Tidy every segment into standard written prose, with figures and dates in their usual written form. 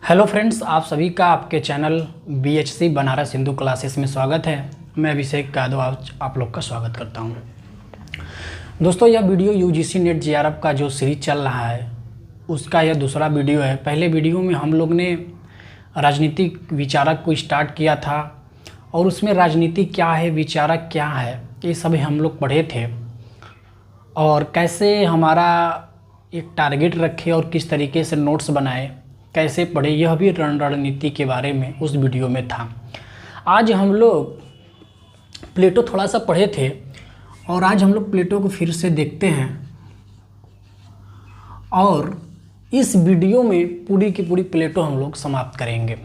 Hello friends, आप सभी का आपके channel BHC Banaras Hindu classes में स्वागत है। मैं अभिषेक यादव आज आप लोग का स्वागत करता हूं। दोस्तों, यह वीडियो UGC नेट JRF का जो सीरीज चल रहा है उसका यह दूसरा वीडियो है। पहले वीडियो में हम लोग ने राजनीतिक विचारक को स्टार्ट किया था और उसमें राजनीति क्या है, विचारक क्या है, ये सभी हम लोग पढ़े थे और कैसे हमारा एक टारगेट रखे और किस तरीके से नोट्स बनाए, कैसे पढ़े, यह भी रणनीति के बारे में उस वीडियो में था। आज हम लोग प्लेटो थोड़ा सा पढ़े थे और आज हम लोग प्लेटो को फिर से देखते हैं और इस वीडियो में पूरी की पूरी प्लेटो हम लोग समाप्त करेंगे।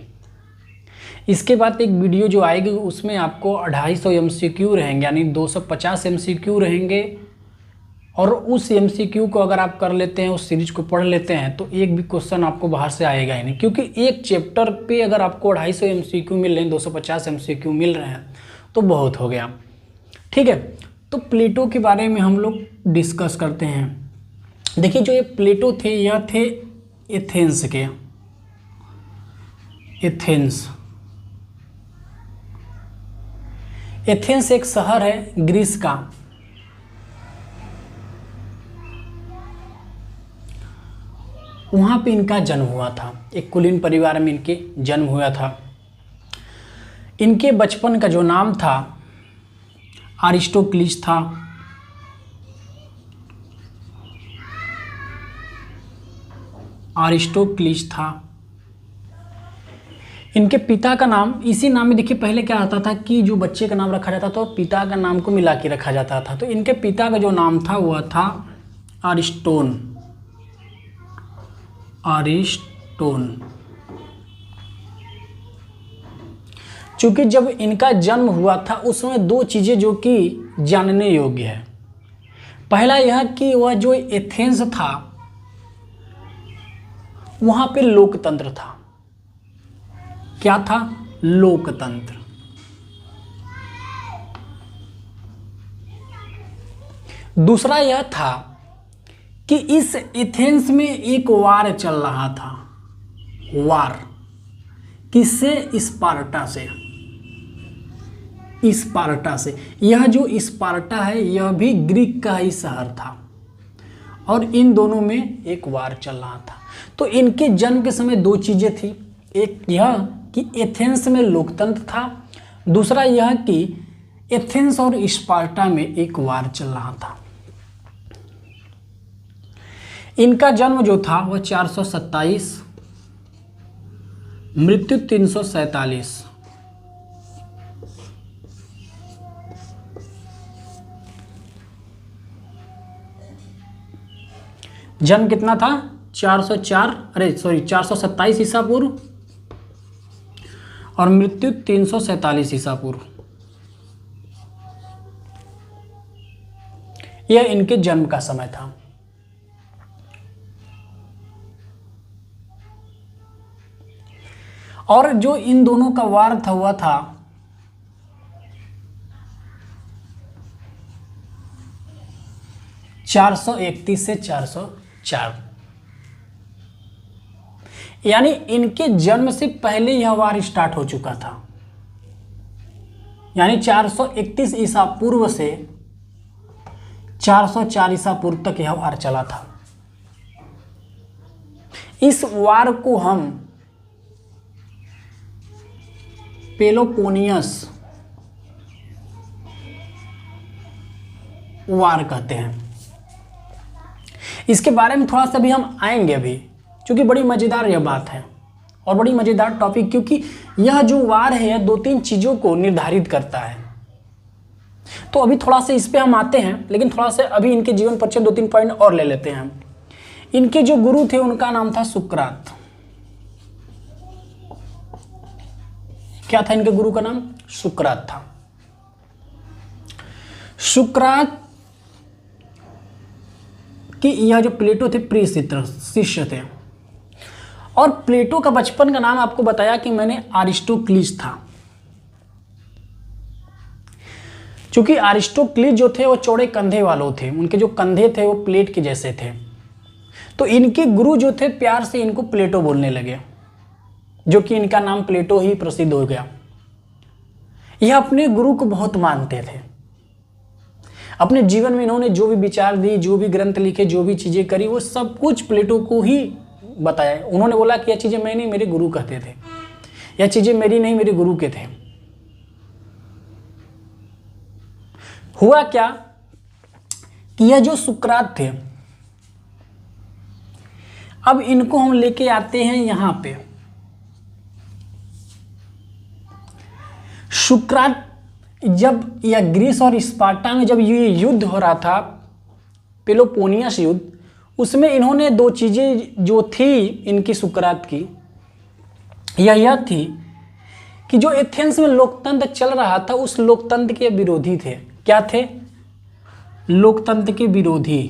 इसके बाद एक वीडियो जो आएगी उसमें आपको 250 MCQ रहेंगे, यानी 250 MCQ रहेंगे और उस MCQ को अगर आप कर लेते हैं, उस सीरीज को पढ़ लेते हैं तो एक भी क्वेश्चन आपको बाहर से आएगा ही नहीं, क्योंकि एक चैप्टर पे अगर आपको 250 MCQ मिल रहे हैं, 250 MCQ मिल रहे हैं तो बहुत हो गया। ठीक है, तो प्लेटो के बारे में हम लोग डिस्कस करते हैं। देखिए, जो ये प्लेटो थे यह थे एथेंस के। एथेंस एक शहर है ग्रीस का। वहाँ पे इनका जन्म हुआ था, एक कुलीन परिवार में इनके जन्म हुआ था। इनके बचपन का जो नाम था अरिस्टोक्लिस था। इनके पिता का नाम, इसी नाम में देखिए पहले क्या आता था कि जो बच्चे का नाम रखा जाता था तो पिता का नाम को मिला के रखा जाता था। तो इनके पिता का जो नाम था वह था अरिस्टोन। चूंकि जब इनका जन्म हुआ था उसमें दो चीजें जो कि जानने योग्य है। पहला यह कि वह जो एथेंस था वहां पे लोकतंत्र था। क्या था? लोकतंत्र। दूसरा यह था कि इस एथेंस में एक वार चल रहा था। वार किससे? स्पार्टा से। यह जो स्पार्टा है यह भी ग्रीक का ही शहर था और इन दोनों में एक वार चल रहा था। तो इनके जन्म के समय दो चीजें थी, एक यह कि एथेंस में लोकतंत्र था, दूसरा यह कि एथेंस और स्पार्टा में एक वार चल रहा था। इनका जन्म जो था वह 427, मृत्यु 347। जन्म कितना था? 427 ईसा पूर्व और मृत्यु 347 ईसा पूर्व। यह इनके जन्म का समय था। और जो इन दोनों का वार था हुआ था 431 से 404, यानी इनके जन्म से पहले यह वार स्टार्ट हो चुका था। यानी 431 ईसा पूर्व से 404 ईसा पूर्व तक यह वार चला था। इस वार को हम पेलोपोनियस वार कहते हैं। इसके बारे में थोड़ा सा भी हम आएंगे अभी, क्योंकि बड़ी मजेदार यह बात है और बड़ी मजेदार टॉपिक, क्योंकि यह जो वार है यह 2-3 चीजों को निर्धारित करता है। तो अभी थोड़ा सा इस पे हम आते हैं, लेकिन थोड़ा सा अभी इनके जीवन परिचय 2-3 पॉइंट और ले लेते हैं। इनके जो गुरु थे उनका नाम था सुकरात। क्या था इनके गुरु का नाम? सुकरात था। सुकरात कि यह जो प्लेटो थे प्रिय शिष्य थे। और प्लेटो का बचपन का नाम आपको बताया कि मैंने अरिस्टोक्लिस था। क्योंकि अरिस्टोक्लिस जो थे वो चौड़े कंधे वालों थे, उनके जो कंधे थे वो प्लेट के जैसे थे। तो इनके गुरु जो थे प्यार से इनको प्लेटो बोलने लगे। जो कि इनका नाम प्लेटो ही प्रसिद्ध हो गया। यह अपने गुरु को बहुत मानते थे। अपने जीवन में इन्होंने जो भी विचार दी, जो भी ग्रंथ लिखे, जो भी चीज़ें करी, वो सब कुछ प्लेटो को ही बताया। उन्होंने बोला कि यह चीज़ें मैं नहीं, मेरे गुरु कहते थे, यह चीज़ें मेरी नहीं, मेरे गुरु के थे। हुआ क्या कि यह जो सुकरात थे, अब इनको हम लेके आते हैं यहां पे। सुकरात जब यह ग्रीस और स्पार्टा में जब ये युद्ध हो रहा था, पेलोपोनियस युद्ध, उसमें इन्होंने दो चीज़ें जो थी इनकी सुकरात की, यह थी कि जो एथेंस में लोकतंत्र चल रहा था उस लोकतंत्र के विरोधी थे। क्या थे? लोकतंत्र के विरोधी।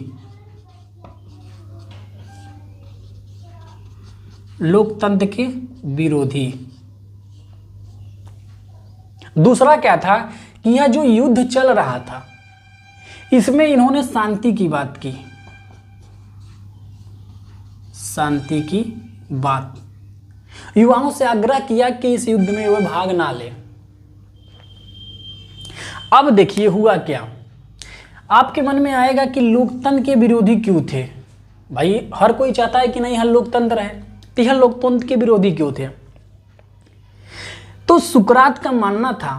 लोकतंत्र के विरोधी। दूसरा क्या था कि यह जो युद्ध चल रहा था इसमें इन्होंने शांति की बात की। शांति की बात। युवाओं से आग्रह किया कि इस युद्ध में वह भाग ना ले। अब देखिए हुआ क्या। आपके मन में आएगा कि लोकतंत्र के विरोधी क्यों थे? भाई हर कोई चाहता है कि नहीं, यह लोकतंत्र है, तो यह लोकतंत्र के विरोधी क्यों थे? तो सुकरात का मानना था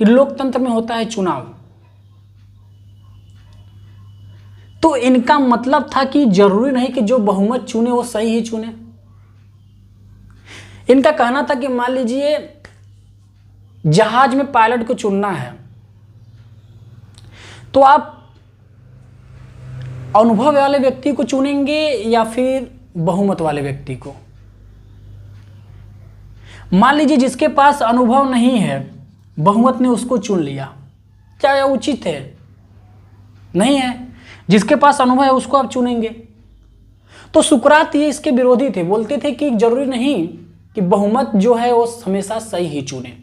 कि लोकतंत्र में होता है चुनाव, तो इनका मतलब था कि जरूरी नहीं कि जो बहुमत चुने वो सही ही चुने। इनका कहना था कि मान लीजिए जहाज में पायलट को चुनना है, तो आप अनुभव वाले व्यक्ति को चुनेंगे या फिर बहुमत वाले व्यक्ति को? मान लीजिए जिसके पास अनुभव नहीं है, बहुमत ने उसको चुन लिया, क्या यह उचित है? नहीं है। जिसके पास अनुभव है उसको आप चुनेंगे। तो सुकरात ये इसके विरोधी थे, बोलते थे कि जरूरी नहीं कि बहुमत जो है वो हमेशा सही ही चुने।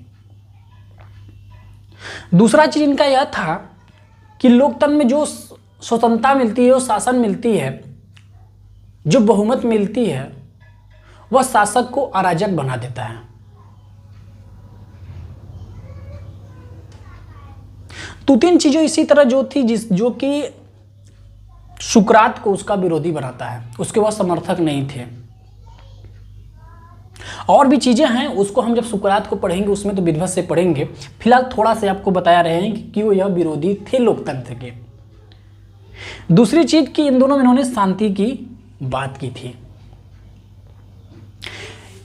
दूसरा चीज इनका यह था कि लोकतंत्र में जो स्वतंत्रता मिलती है, जो शासन मिलती है, जो बहुमत मिलती है, वह शासक को अराजक बना देता है। तो तीन चीजें इसी तरह जो थी जो कि सुकरात को उसका विरोधी बनाता है, उसके वह समर्थक नहीं थे। और भी चीजें हैं, उसको हम जब सुकरात को पढ़ेंगे उसमें तो विधिवत से पढ़ेंगे। फिलहाल थोड़ा से आपको बताया रहे हैं कि वो यह विरोधी थे लोकतंत्र के। दूसरी चीज कि इन दोनों में इन्होंने शांति की बात की थी।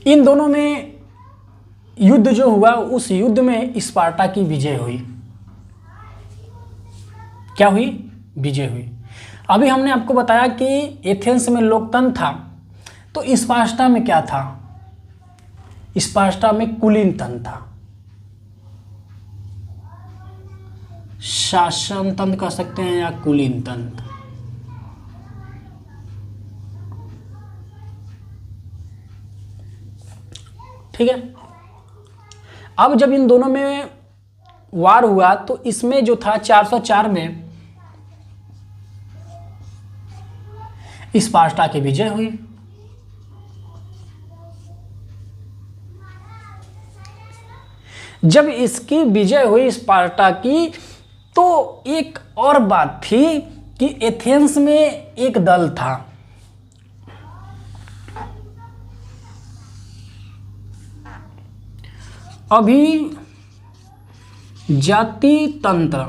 इन दोनों में युद्ध जो हुआ, उस युद्ध में स्पार्टा की विजय हुई। क्या हुई? विजय हुई। अभी हमने आपको बताया कि एथेंस में लोकतंत्र था, तो स्पार्टा में क्या था? स्पार्टा में कुलीन तंत्र था, शासन तंत्र कह सकते हैं या कुलीन तंत्र। ठीक है। अब जब इन दोनों में वार हुआ तो इसमें जो था 404 में स्पार्टा की विजय हुई। जब इसकी विजय हुई स्पार्टा की, तो एक और बात थी कि एथेंस में एक दल था, अभी जाति तंत्र,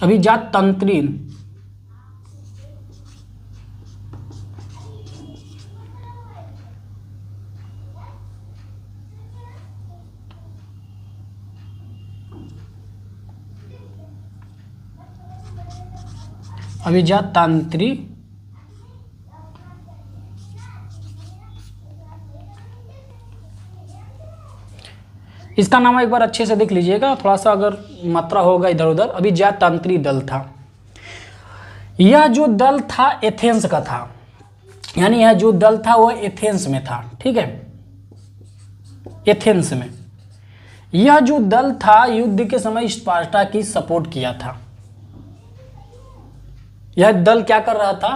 अभिजात तंत्री, अभिजातांत्री इसका नाम एक बार अच्छे से देख लीजिएगा, थोड़ा सा अगर मात्रा होगा इधर उधर। अभिजातांत्री दल था। यह जो दल था एथेंस का था, यानी यह जो दल था वह एथेंस में था। ठीक है, एथेंस में यह जो दल था युद्ध के समय स्पार्टा की सपोर्ट किया था। यह दल क्या कर रहा था?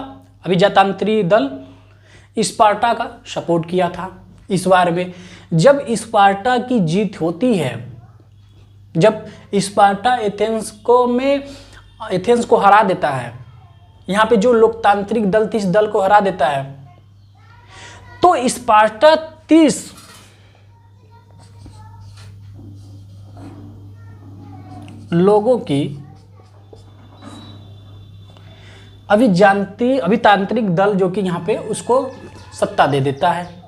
अभिजातांत्री दल स्पार्टा का सपोर्ट किया था। इस बार में जब स्पार्टा की जीत होती है, जब स्पार्टा एथेंस को हरा देता है, यहाँ पे जो लोकतांत्रिक दल थी इस दल को हरा देता है, तो स्पार्टा 30 लोगों की अभितांत्रिक दल जो कि यहाँ पे उसको सत्ता दे देता है।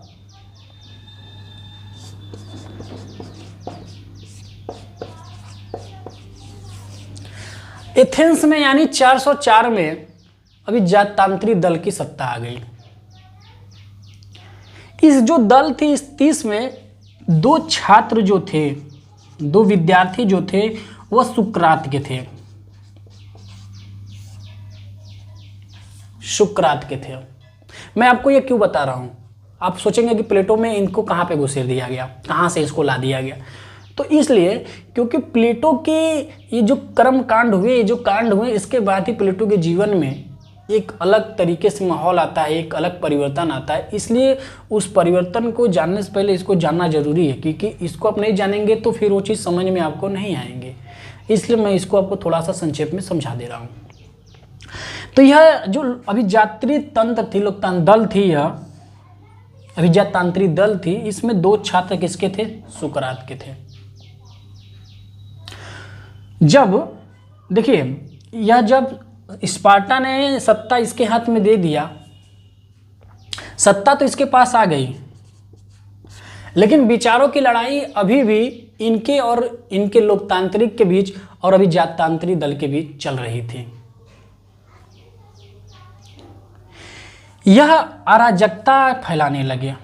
एथेंस में यानी 404 में अभिजाततांत्रिक दल की सत्ता आ गई। इस जो दल थी इस 30 में दो छात्र जो थे, दो विद्यार्थी जो थे वह सुकरात के थे। सुकरात के थे। मैं आपको ये क्यों बता रहा हूं? आप सोचेंगे कि प्लेटो में इनको कहां पे घुसेड़ दिया गया, कहां से इसको ला दिया गया। तो इसलिए क्योंकि प्लेटो के ये जो कर्म कांड हुए, ये जो कांड हुए, इसके बाद ही प्लेटो के जीवन में एक अलग तरीके से माहौल आता है, एक अलग परिवर्तन आता है। इसलिए उस परिवर्तन को जानने से पहले इसको जानना जरूरी है, क्योंकि इसको आप नहीं जानेंगे तो फिर वो चीज़ समझ में आपको नहीं आएंगे। इसलिए मैं इसको आपको थोड़ा सा संक्षेप में समझा दे रहा हूँ। तो यह जो अभिजात्री तंत्र थी, लोकतांत्रिक दल थी, यह अभिजाततांत्रिक दल थी, इसमें दो छात्र किसके थे? सुकरात के थे। जब देखिए यह जब स्पार्टा ने सत्ता इसके हाथ में दे दिया, सत्ता तो इसके पास आ गई, लेकिन विचारों की लड़ाई अभी भी इनके और इनके लोकतांत्रिक के बीच और अभिजाततांत्रिक दल के बीच चल रही थी। यह अराजकता फैलाने लगे।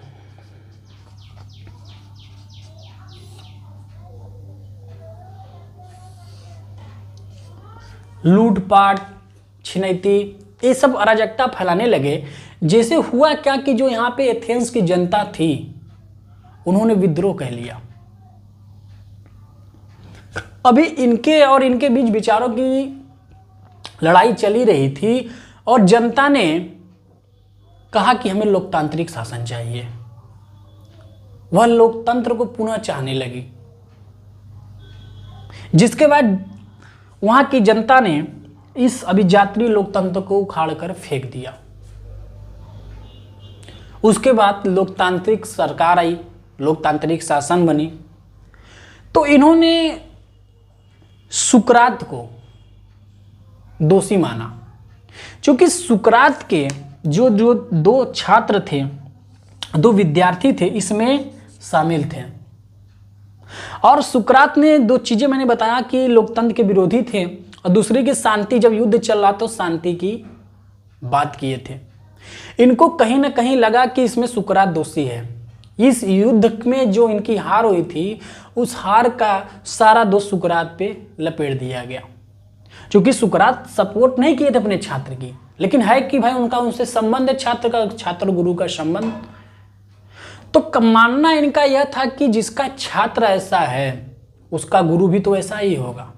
लूटपाट, छिनैती, ये सब अराजकता फैलाने लगे। जैसे हुआ क्या कि जो यहाँ पे एथेंस की जनता थी उन्होंने विद्रोह कह लिया। अभी इनके और इनके बीच विचारों की लड़ाई चली रही थी और जनता ने कहा कि हमें लोकतांत्रिक शासन चाहिए। वह लोकतंत्र को पुनः चाहने लगी, जिसके बाद वहां की जनता ने इस अभिजात्री लोकतंत्र को उखाड़ कर फेंक दिया। उसके बाद लोकतांत्रिक सरकार आई, लोकतांत्रिक शासन बनी। तो इन्होंने सुकरात को दोषी माना, क्योंकि सुकरात के जो दो छात्र थे, दो विद्यार्थी थे, इसमें शामिल थे। और सुकरात ने दो चीजें मैंने बताया कि लोकतंत्र के विरोधी थे और दूसरे की शांति, जब युद्ध चल रहा तो शांति की बात किए थे। इनको कहीं ना कहीं लगा कि इसमें सुकरात दोषी है। इस युद्ध में जो इनकी हार हुई थी उस हार का सारा दोष सुकरात पे लपेट दिया गया, क्योंकि सुकरात सपोर्ट नहीं किए थे अपने छात्र की, लेकिन है कि भाई उनका उनसे संबंध है, छात्र गुरु का संबंध। तो मानना इनका यह था कि जिसका छात्र ऐसा है उसका गुरु भी तो ऐसा ही होगा।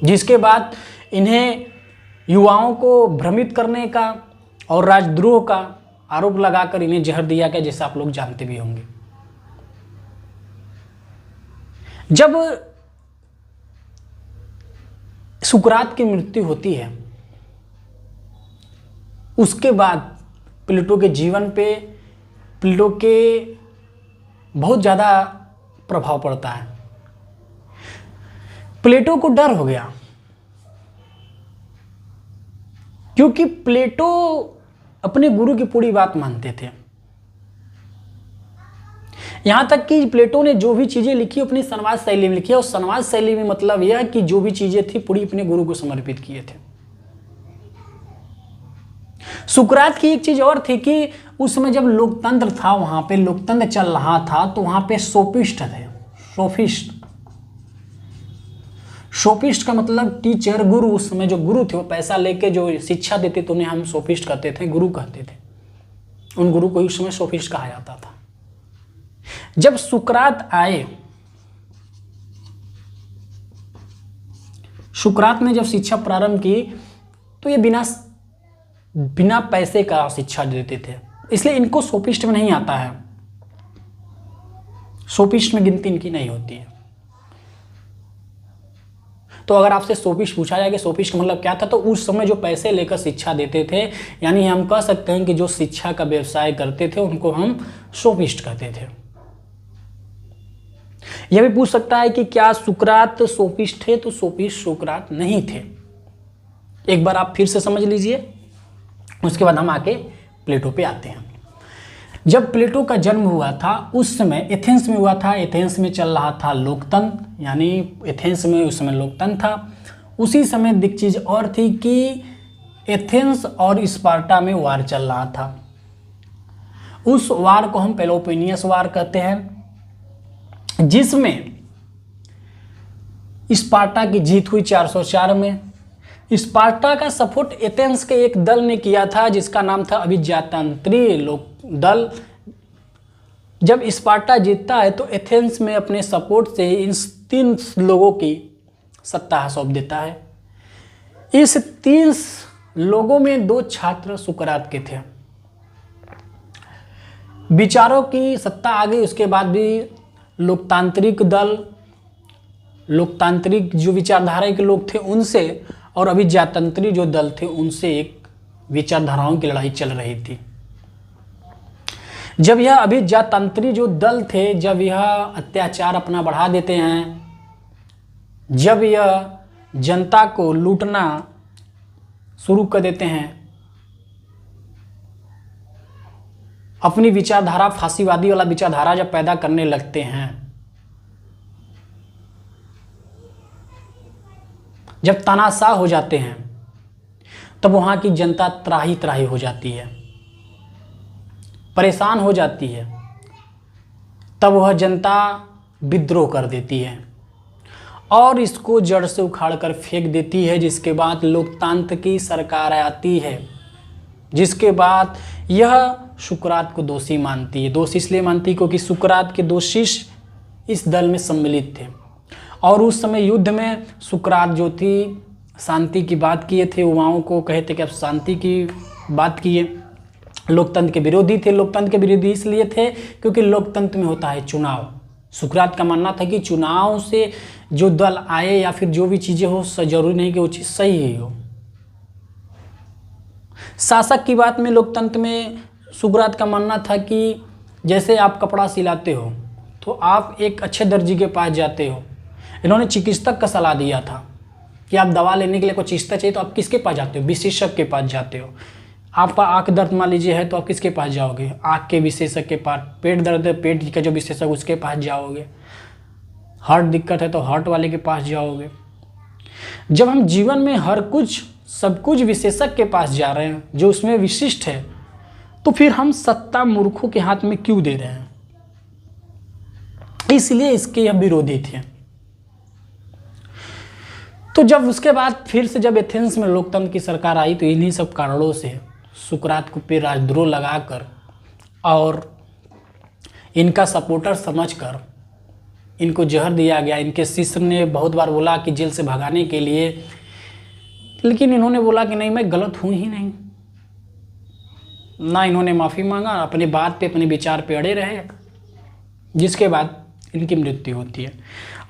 जिसके बाद इन्हें युवाओं को भ्रमित करने का और राजद्रोह का आरोप लगाकर इन्हें जहर दिया गया, जैसा आप लोग जानते भी होंगे। जब सुकरात की मृत्यु होती है उसके बाद प्लेटो के जीवन पे, प्लेटो के बहुत ज़्यादा प्रभाव पड़ता है। प्लेटो को डर हो गया, क्योंकि प्लेटो अपने गुरु की पूरी बात मानते थे। यहां तक कि प्लेटो ने जो भी चीजें लिखी अपनी संवाद शैली में लिखी है, और संवाद शैली में मतलब यह कि जो भी चीजें थी पूरी अपने गुरु को समर्पित किए थे। सुकरात की एक चीज और थी कि उस समय जब लोकतंत्र था, वहां पे लोकतंत्र चल रहा था, तो वहां पे सोफिस्ट थे। सोफिस्ट का मतलब टीचर, गुरु। उस समय जो गुरु थे वो पैसा लेके जो शिक्षा देते थे उन्हें हम सोफिस्ट कहते थे, गुरु कहते थे। उन गुरु को उस समय सोफिस्ट कहा जाता था। जब सुकरात आए, सुकरात ने जब शिक्षा प्रारंभ की तो ये बिना बिना पैसे का शिक्षा देते थे, इसलिए इनको सोफिस्ट में नहीं आता है, सोफिस्ट में गिनती इनकी नहीं होती है। तो अगर आपसे सोफिस्ट पूछा जाए कि सोफिस्ट का मतलब क्या था, तो उस समय जो पैसे लेकर शिक्षा देते थे, यानी हम कह सकते हैं कि जो शिक्षा का व्यवसाय करते थे उनको हम सोफिस्ट कहते थे। यह भी पूछ सकता है कि क्या सुकरात सोफिस्ट थे, तो सोफिस्ट सुकरात नहीं थे। एक बार आप फिर से समझ लीजिए, उसके बाद हम आके प्लेटो पे आते हैं। जब प्लेटो का जन्म हुआ था उस समय एथेंस में हुआ था। एथेंस में चल रहा था लोकतंत्र, यानी एथेंस में उस समय लोकतंत्र था। उसी समय एक चीज़ और थी कि एथेंस और स्पार्टा में वार चल रहा था। उस वार को हम पेलोपोनेसियस वार कहते हैं, जिसमें स्पार्टा की जीत हुई 404 में। स्पार्टा का सपोर्ट एथेंस के एक दल ने किया था जिसका नाम था अभिजातंत्री लोक दल। जब स्पार्टा जीतता है तो एथेंस में अपने सपोर्ट से इन 3 लोगों की सत्ता सौंप देता है। इस 3 लोगों में 2 छात्र सुकरात के थे। विचारों की सत्ता आ गई, उसके बाद भी लोकतांत्रिक दल, लोकतांत्रिक जो विचारधारा के लोग थे उनसे और अभिजातंत्री जो दल थे उनसे एक विचारधाराओं की लड़ाई चल रही थी। जब यह अभिजातंत्री जो दल थे, जब यह अत्याचार अपना बढ़ा देते हैं, जब यह जनता को लूटना शुरू कर देते हैं, अपनी विचारधारा फांसीवादी वाला विचारधारा जब पैदा करने लगते हैं, जब तानाशाह हो जाते हैं, तब वहाँ की जनता त्राही त्राही हो जाती है, परेशान हो जाती है। तब वह जनता विद्रोह कर देती है और इसको जड़ से उखाड़ कर फेंक देती है। जिसके बाद लोकतंत्र की सरकार आती है, जिसके बाद यह सुकरात को दोषी मानती है। दोषी इसलिए मानती है क्योंकि सुकरात के 2 शिष्य इस दल में सम्मिलित थे और उस समय युद्ध में सुकरात जो थी शांति की बात किए थे, युवाओं को कहे थे कि आप शांति की बात किए। लोकतंत्र के विरोधी थे। लोकतंत्र के विरोधी इसलिए थे क्योंकि लोकतंत्र में होता है चुनाव। सुकरात का मानना था कि चुनाव से जो दल आए या फिर जो भी चीज़ें हो, जरूरी नहीं कि वो चीज़ सही ही हो। शासक की बात में लोकतंत्र में सुकरात का मानना था कि जैसे आप कपड़ा सिलाते हो तो आप एक अच्छे दर्जी के पास जाते हो। इन्होंने चिकित्सक का सलाह दिया था कि आप दवा लेने के लिए कोई चिकित्सक चाहिए तो आप किसके पास जाते हो? विशेषज्ञ के पास जाते हो। आपका आंख दर्द मान लीजिए है तो आप किसके पास जाओगे? आंख के विशेषज्ञ के पास। पेट दर्द है, पेट का जो विशेषज्ञ उसके पास जाओगे। हार्ट दिक्कत है तो हार्ट वाले के पास जाओगे। जब हम जीवन में हर कुछ सब कुछ विशेषज्ञ के पास जा रहे हैं जो उसमें विशिष्ट है, तो फिर हम सत्ता मूर्खों के हाथ में क्यों दे रहे हैं? इसलिए इसके यह विरोधी थे। तो जब उसके बाद फिर से जब एथेंस में लोकतंत्र की सरकार आई तो इन्हीं सब कारणों से सुकरात को पे राजद्रोह लगाकर और इनका सपोर्टर समझकर इनको जहर दिया गया। इनके शिष्य ने बहुत बार बोला कि जेल से भगाने के लिए, लेकिन इन्होंने बोला कि नहीं, मैं गलत हूँ ही नहीं। ना इन्होंने माफ़ी मांगा, अपने बात पे अपने विचार पे अड़े रहे, जिसके बाद इनकी मृत्यु होती है।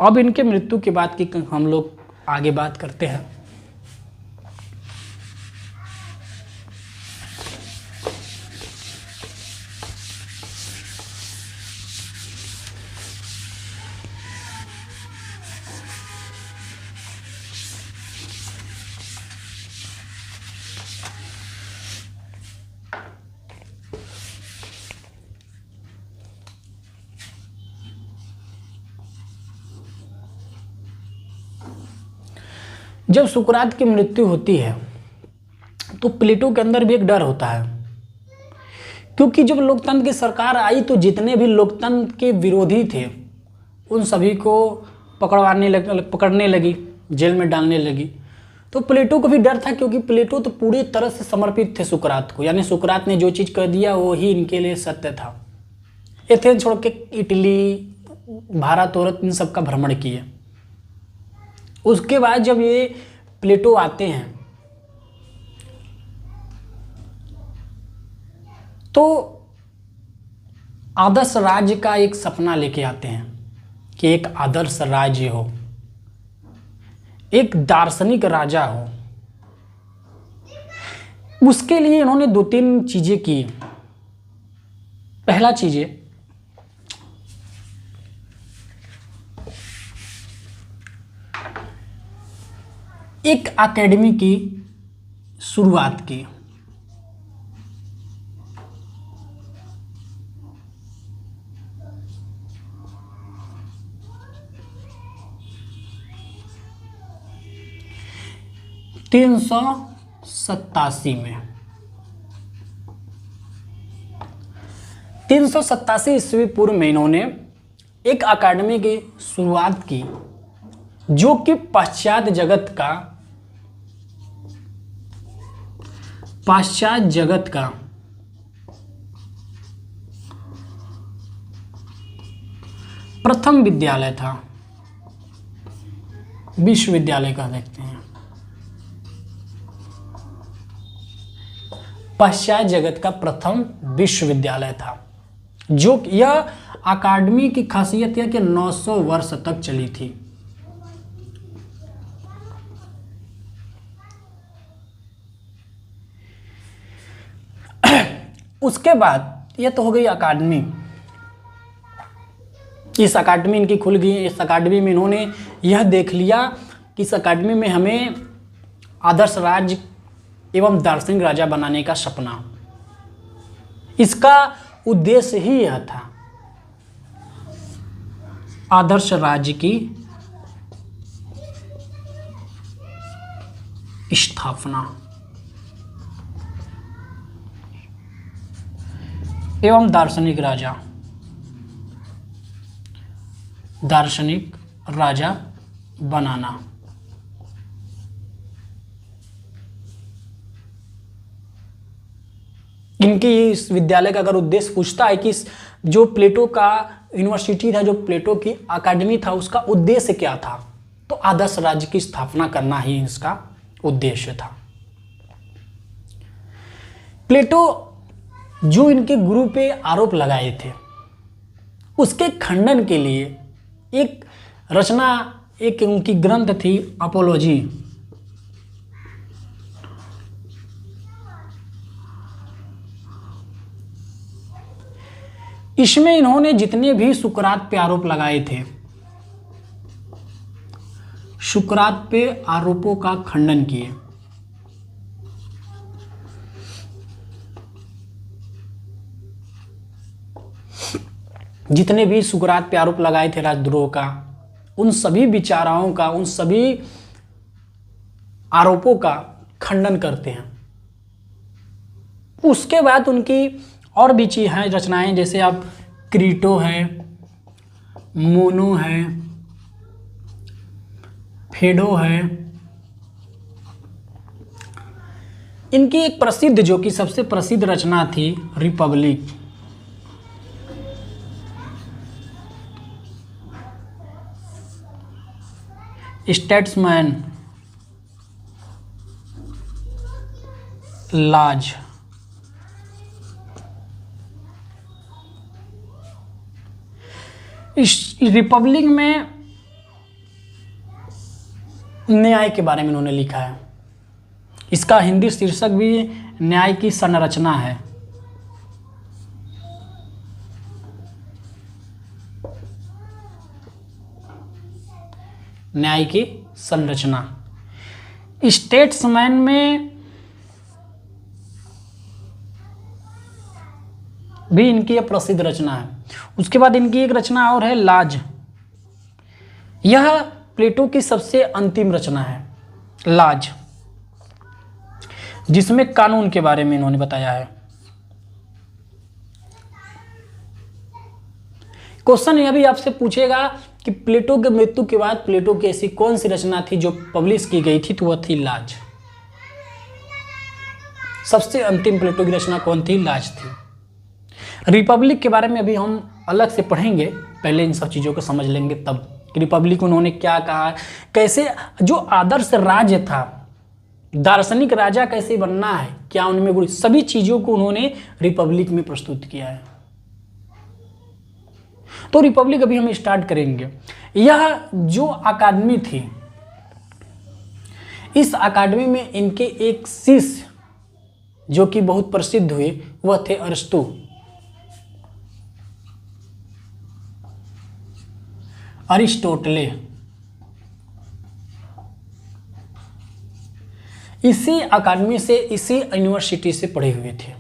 अब इनके मृत्यु के बाद की हम लोग आगे बात करते हैं। जब सुकरात की मृत्यु होती है तो प्लेटो के अंदर भी एक डर होता है, क्योंकि जब लोकतंत्र की सरकार आई तो जितने भी लोकतंत्र के विरोधी थे उन सभी को पकड़ने लगी, जेल में डालने लगी। तो प्लेटो को भी डर था, क्योंकि प्लेटो तो पूरी तरह से समर्पित थे सुकरात को, यानी सुकरात ने जो चीज़ कर दिया वो ही इनके लिए सत्य था। एथेंस छोड़ के इटली, भारत औरत इन सब का भ्रमण किए। उसके बाद जब ये प्लेटो आते हैं तो आदर्श राज्य का एक सपना लेके आते हैं कि एक आदर्श राज्य हो, एक दार्शनिक राजा हो। उसके लिए इन्होंने 2-3 चीजें की। पहला चीज एक एकेडमी की शुरुआत की। तीन सौ 387 ईस्वी पूर्व में इन्होंने एक अकादमी की शुरुआत की जो कि पाश्चात्य जगत का प्रथम विद्यालय था, विश्वविद्यालय कह सकते हैं। पाश्चात्य जगत का प्रथम विश्वविद्यालय था, जो यह अकादमी की खासियत है कि 900 वर्ष तक चली थी। उसके बाद यह तो हो गई अकादमी। इस अकादमी इनकी खुल गई। इस अकादमी में इन्होंने यह देख लिया कि इस अकादमी में हमें आदर्श राज्य एवं दार्शनिक राजा बनाने का सपना, इसका उद्देश्य ही यह था, आदर्श राज्य की स्थापना एवं दार्शनिक राजा बनाना। इनकी इस विद्यालय का अगर उद्देश्य पूछता है कि जो प्लेटो का यूनिवर्सिटी था, जो प्लेटो की अकादमी था, उसका उद्देश्य क्या था, तो आदर्श राज्य की स्थापना करना ही इसका उद्देश्य था। प्लेटो जो इनके गुरु पे आरोप लगाए थे, उसके खंडन के लिए एक रचना, एक उनकी ग्रंथ थी अपोलॉजी। इसमें इन्होंने जितने भी सुकरात पे आरोप लगाए थे, सुकरात पे आरोपों का खंडन किए। जितने भी सुकरात पे आरोप लगाए थे राजद्रोह का, उन सभी विचाराओं का, उन सभी आरोपों का खंडन करते हैं। उसके बाद उनकी और भी चीज हैं, रचनाएं, जैसे आप क्रीटो है, मोनो है, फेडो है। इनकी एक प्रसिद्ध, जो कि सबसे प्रसिद्ध रचना थी, रिपब्लिक। स्टेट्समैन, लाज। इस रिपब्लिक में न्याय के बारे में उन्होंने लिखा है। इसका हिंदी शीर्षक भी न्याय की संरचना है। न्याय की संरचना। स्टेट्समैन में भी इनकी यह प्रसिद्ध रचना है। उसके बाद इनकी एक रचना और है, लाज। यह प्लेटो की सबसे अंतिम रचना है, लाज, जिसमें कानून के बारे में इन्होंने बताया है। क्वेश्चन यह भी आपसे पूछेगा कि प्लेटो के मृत्यु के बाद प्लेटो की ऐसी कौन सी रचना थी जो पब्लिश की गई थी, तो वह थी लाज। सबसे अंतिम प्लेटो की रचना कौन थी? लाज थी। रिपब्लिक के बारे में अभी हम अलग से पढ़ेंगे, पहले इन सब चीज़ों को समझ लेंगे तब। रिपब्लिक उन्होंने क्या कहा, कैसे जो आदर्श राज्य था दार्शनिक राजा कैसे बनना है, क्या उनमें गुण, सभी चीजों को उन्होंने रिपब्लिक में प्रस्तुत किया है। तो रिपब्लिक अभी हम स्टार्ट करेंगे। यह जो अकादमी थी, इस अकादमी में इनके एक शिष्य जो कि बहुत प्रसिद्ध हुए वह थे अरस्तु। अरिस्टोटले। इसी अकादमी से, इसी यूनिवर्सिटी से पढ़े हुए थे।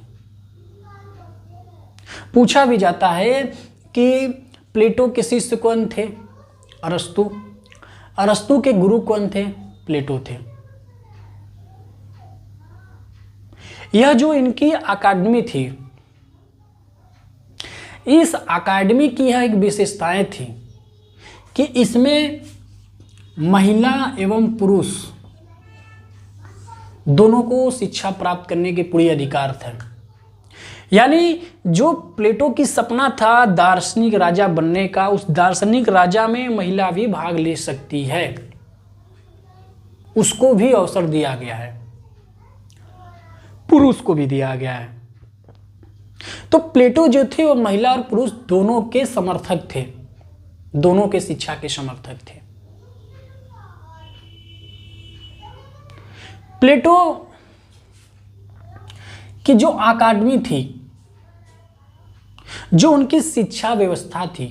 पूछा भी जाता है कि प्लेटो के शिष्य कौन थे? अरस्तु। अरस्तु के गुरु कौन थे? प्लेटो थे। यह जो इनकी अकादमी थी, इस अकादमी की यह एक विशेषताएं थी कि इसमें महिला एवं पुरुष दोनों को शिक्षा प्राप्त करने के पूरे अधिकार थे। यानी जो प्लेटो की सपना था दार्शनिक राजा बनने का, उस दार्शनिक राजा में महिला भी भाग ले सकती है, उसको भी अवसर दिया गया है, पुरुष को भी दिया गया है। तो प्लेटो जो थे वो महिला और पुरुष दोनों के समर्थक थे, दोनों के शिक्षा के समर्थक थे। प्लेटो की जो अकादमी थी, जो उनकी शिक्षा व्यवस्था थी,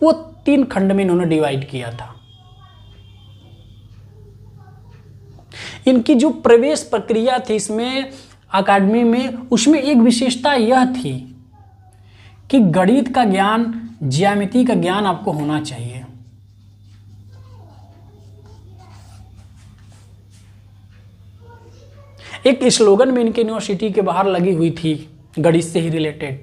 वो 3 खंड में इन्होंने डिवाइड किया था। इनकी जो प्रवेश प्रक्रिया थी इसमें अकादमी में, उसमें एक विशेषता यह थी कि गणित का ज्ञान, ज्यामिति का ज्ञान आपको होना चाहिए। एक स्लोगन में इनके यूनिवर्सिटी के बाहर लगी हुई थी, गणित से ही रिलेटेड।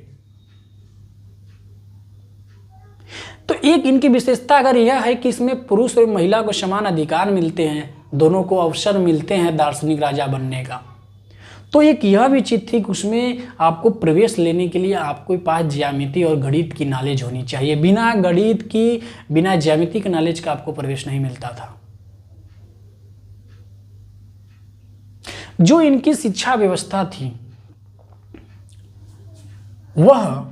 तो एक इनकी विशेषता अगर यह है कि इसमें पुरुष और महिला को समान अधिकार मिलते हैं, दोनों को अवसर मिलते हैं दार्शनिक राजा बनने का। तो एक यह भी चीज थी कि उसमें आपको प्रवेश लेने के लिए आपको पास ज्यामिति और गणित की नॉलेज होनी चाहिए। बिना गणित की, बिना ज्यामिति की नॉलेज का आपको प्रवेश नहीं मिलता था। जो इनकी शिक्षा व्यवस्था थी वह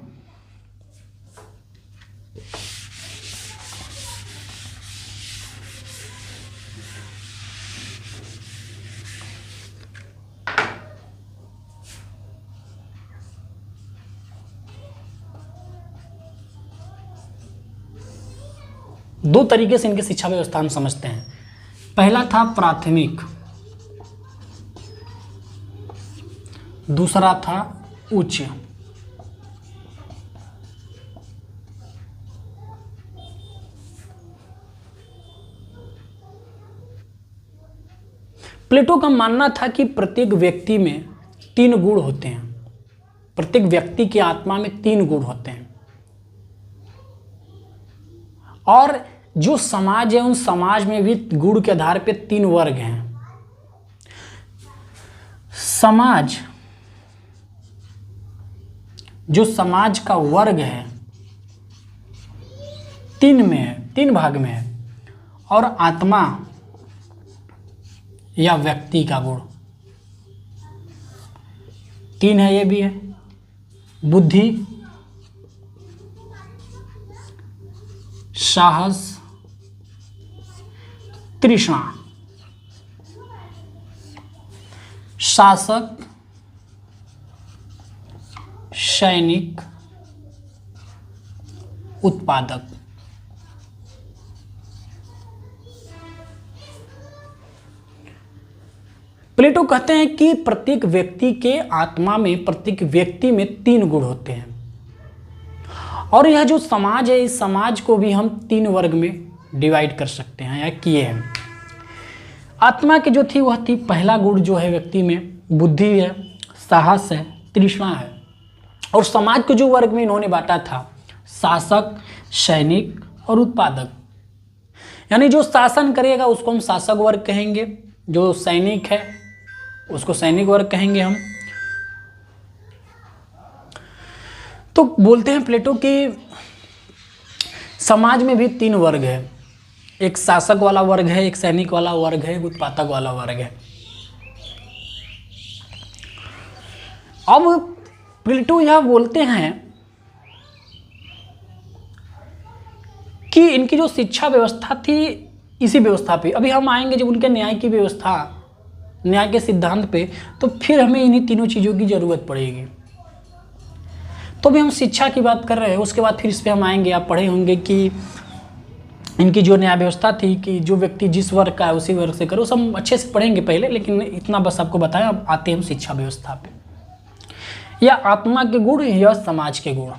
दो तरीके से इनकी शिक्षा व्यवस्था हम समझते हैं। पहला था प्राथमिक, दूसरा था उच्च। प्लेटो का मानना था कि प्रत्येक व्यक्ति में 3 गुण होते हैं, प्रत्येक व्यक्ति की आत्मा में 3 गुण होते हैं, और जो समाज है उन समाज में भी गुण के आधार पे 3 वर्ग हैं। समाज, जो समाज का वर्ग है 3 में है, 3 भाग में है, और आत्मा या व्यक्ति का गुण 3 है। ये भी है बुद्धि, साहस, तृष्णा। शासक, सैनिक, उत्पादक। प्लेटो कहते हैं कि प्रत्येक व्यक्ति के आत्मा में, प्रत्येक व्यक्ति में 3 गुण होते हैं, और यह जो समाज है इस समाज को भी हम 3 वर्ग में डिवाइड कर सकते हैं या किए हैं। आत्मा की जो थी वह थी, पहला गुण जो है व्यक्ति में बुद्धि है, साहस है, तृष्णा है। और समाज को जो वर्ग में इन्होंने बांटा था शासक, सैनिक और उत्पादक। यानी जो शासन करेगा उसको हम शासक वर्ग कहेंगे, जो सैनिक है उसको सैनिक वर्ग कहेंगे हम। तो बोलते हैं प्लेटो कि समाज में भी 3 वर्ग है, एक शासक वाला वर्ग है, एक सैनिक वाला वर्ग है, एक उत्पादक वाला वर्ग है। अब प्लेटो यह बोलते हैं कि इनकी जो शिक्षा व्यवस्था थी, इसी व्यवस्था पे अभी हम आएंगे जब उनके न्याय की व्यवस्था, न्याय के सिद्धांत पे, तो फिर हमें इन्हीं तीनों चीज़ों की ज़रूरत पड़ेगी। तो भी हम शिक्षा की बात कर रहे हैं, उसके बाद फिर इस पर हम आएंगे। आप पढ़े होंगे कि इनकी जो न्याय व्यवस्था थी कि जो व्यक्ति जिस वर्ग का है उसी वर्ग से करो, सब अच्छे से पढ़ेंगे पहले, लेकिन इतना बस आपको बताया। अब आते हैं हम शिक्षा व्यवस्था पे। या आत्मा के गुण या समाज के गुण।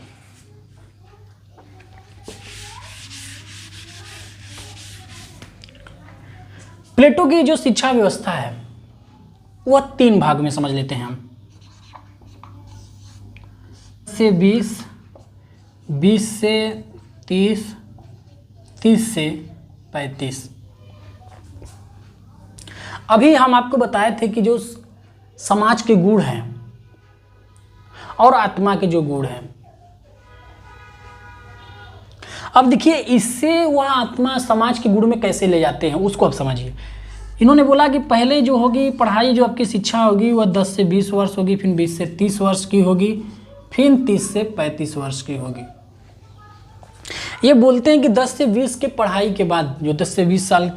प्लेटो की जो शिक्षा व्यवस्था है वह 3 भाग में समझ लेते हैं हम। 20, 20 से 30, 30 से 35। अभी हम आपको बताए थे कि जो समाज के गुण हैं और आत्मा के जो गुण हैं, अब देखिए इससे वह आत्मा समाज के गुण में कैसे ले जाते हैं उसको अब समझिए। इन्होंने बोला कि पहले जो होगी पढ़ाई, जो आपकी शिक्षा होगी वह 10 से 20 वर्ष होगी, फिर 20 से 30 वर्ष की होगी, फिर 30 से 35 वर्ष की होगी। ये बोलते हैं कि 10 से 20 के पढ़ाई के बाद, जो 10 से 20 साल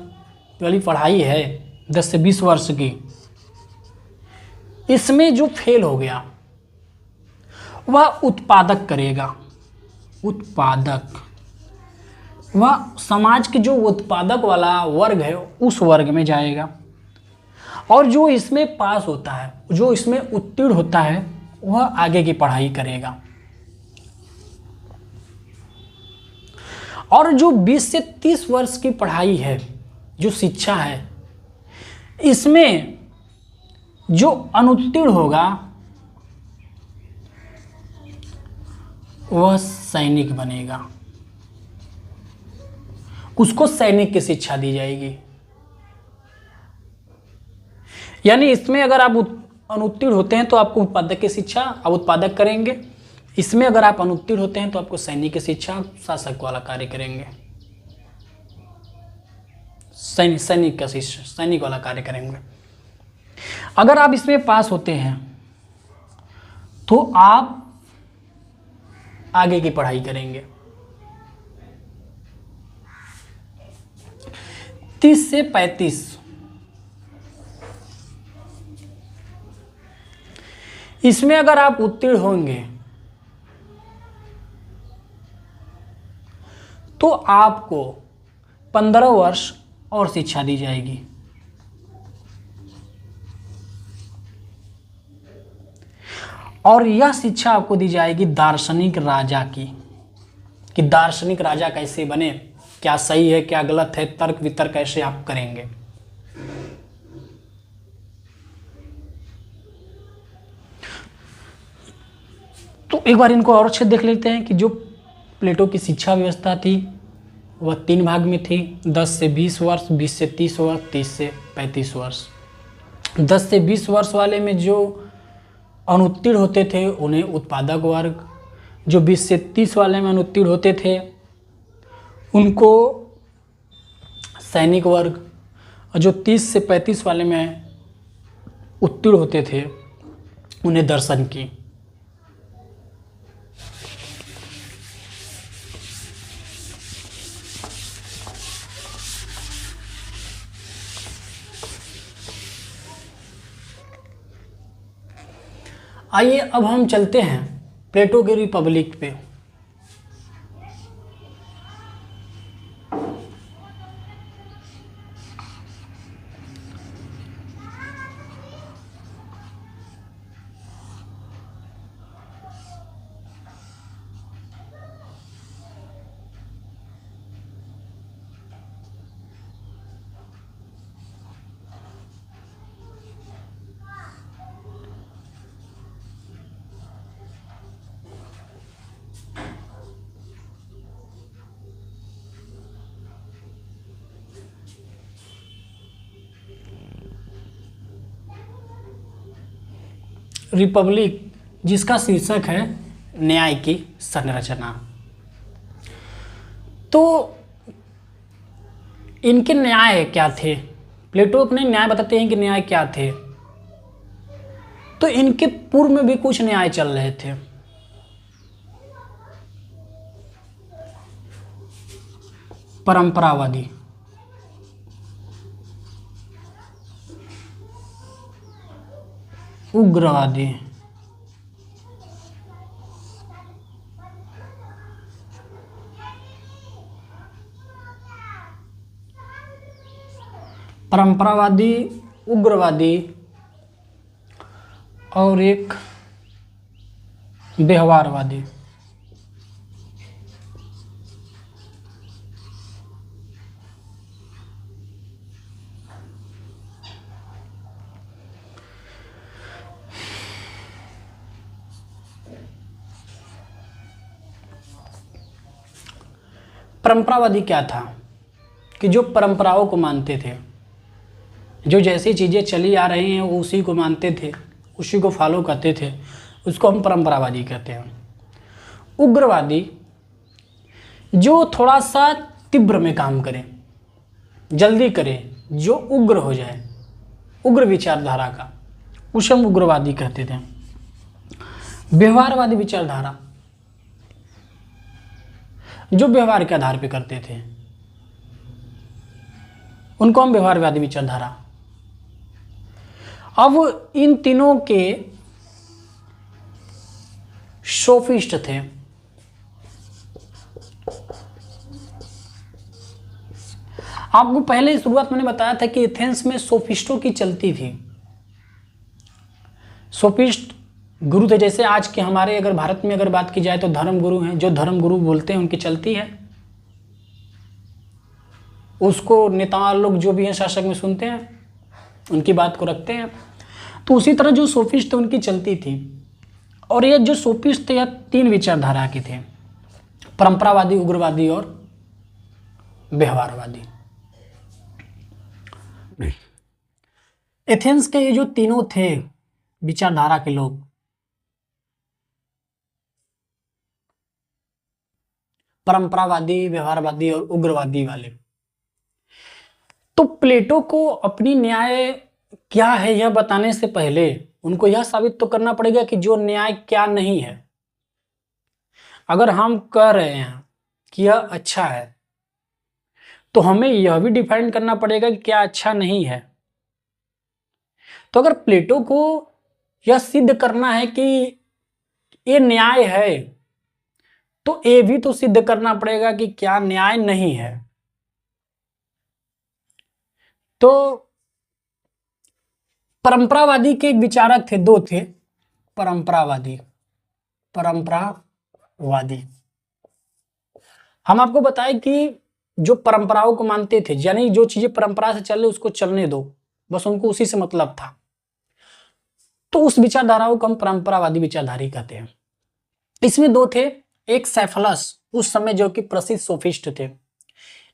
वाली पढ़ाई है, 10 से 20 वर्ष की, इसमें जो फेल हो गया वह उत्पादक करेगा। उत्पादक, वह समाज के जो उत्पादक वाला वर्ग है उस वर्ग में जाएगा। और जो इसमें पास होता है, जो इसमें उत्तीर्ण होता है, वह आगे की पढ़ाई करेगा। और जो 20 से 30 वर्ष की पढ़ाई है, जो शिक्षा है, इसमें जो अनुत्तीर्ण होगा वह सैनिक बनेगा। उसको सैनिक की शिक्षा दी जाएगी। यानी इसमें अगर आप अनुत्तीर्ण होते हैं तो आपको उत्पादक की शिक्षा, आप उत्पादक करेंगे। इसमें अगर आप अनुत्तीर्ण होते हैं तो आपको सैनिक की शिक्षा, शासक वाला कार्य करेंगे। सैनिक का शिक्षा, सैनिक वाला कार्य करेंगे। अगर आप इसमें पास होते हैं तो आप आगे की पढ़ाई करेंगे। 30 से 35, इसमें अगर आप उत्तीर्ण होंगे तो आपको 15 वर्ष और शिक्षा दी जाएगी। और यह शिक्षा आपको दी जाएगी दार्शनिक राजा की, कि दार्शनिक राजा कैसे बने, क्या सही है क्या गलत है, तर्क वितर्क कैसे आप करेंगे। तो एक बार इनको और अच्छे देख लेते हैं कि जो प्लेटो की शिक्षा व्यवस्था थी वह 3 भाग में थी। 10 से 20 वर्ष, 20 से 30 वर्ष, 30 से 35 वर्ष। 10 से 20 वर्ष वाले में जो अनुत्तीर्ण होते थे उन्हें उत्पादक वर्ग, जो 20 से 30 वाले में अनुत्तीर्ण होते थे उनको सैनिक वर्ग, और जो 30 से 35 वाले में उत्तीर्ण होते थे उन्हें दर्शन की। आइए अब हम चलते हैं प्लेटो की रिपब्लिक पे। रिपब्लिक जिसका शीर्षक है न्याय की संरचना। तो इनके न्याय क्या थे? प्लेटो अपने न्याय बताते हैं कि न्याय क्या थे। तो इनके पूर्व में भी कुछ न्याय चल रहे थे। परंपरावादी, उग्रवादी, परंपरावादी, उग्रवादी और एक व्यवहारवादी। परंपरावादी क्या था कि जो परंपराओं को मानते थे, जो जैसी चीज़ें चली आ रही हैं वो उसी को मानते थे, उसी को फॉलो करते थे, उसको हम परंपरावादी कहते हैं। उग्रवादी जो थोड़ा सा तीव्र में काम करे, जल्दी करे, जो उग्र हो जाए, उग्र विचारधारा का, उसे हम उग्रवादी कहते थे। व्यवहारवादी विचारधारा जो व्यवहार के आधार पर करते थे, उनको हम व्यवहारवादी विचारधारा। अब इन तीनों के सोफिस्ट थे। आपको पहले शुरुआत मैंने बताया था कि एथेंस में सोफिस्टों की चलती थी। सोफिस्ट गुरु थे, जैसे आज के हमारे अगर भारत में अगर बात की जाए तो धर्म गुरु हैं, जो धर्म गुरु बोलते हैं उनकी चलती है, उसको नेता लोग जो भी हैं शासक में सुनते हैं, उनकी बात को रखते हैं। तो उसी तरह जो सोफिस्ट थे उनकी चलती थी। और ये जो सोफिस्ट थे यह तीन विचारधारा के थे, परंपरावादी, उग्रवादी और व्यवहारवादी। एथेंस के ये जो तीनों थे विचारधारा के लोग, परंपरावादी, व्यवहारवादी और उग्रवादी वाले, तो प्लेटो को अपनी न्याय क्या है यह बताने से पहले उनको यह साबित तो करना पड़ेगा कि जो न्याय क्या नहीं है। अगर हम कह रहे हैं कि यह अच्छा है तो हमें यह भी डिफाइन करना पड़ेगा कि क्या अच्छा नहीं है। तो अगर प्लेटो को यह सिद्ध करना है कि ये न्याय है, तो ये भी तो सिद्ध करना पड़ेगा कि क्या न्याय नहीं है। तो परंपरावादी के एक विचारक थे, दो थे परंपरावादी। हम आपको बताएं कि जो परंपराओं को मानते थे, यानी जो चीजें परंपरा से चल रही उसको चलने दो, बस उनको उसी से मतलब था, तो उस विचारधाराओं को हम परंपरावादी विचारधारी कहते हैं। इसमें दो थे, एक सेफलस, उस समय जो कि प्रसिद्ध सोफिस्ट थे,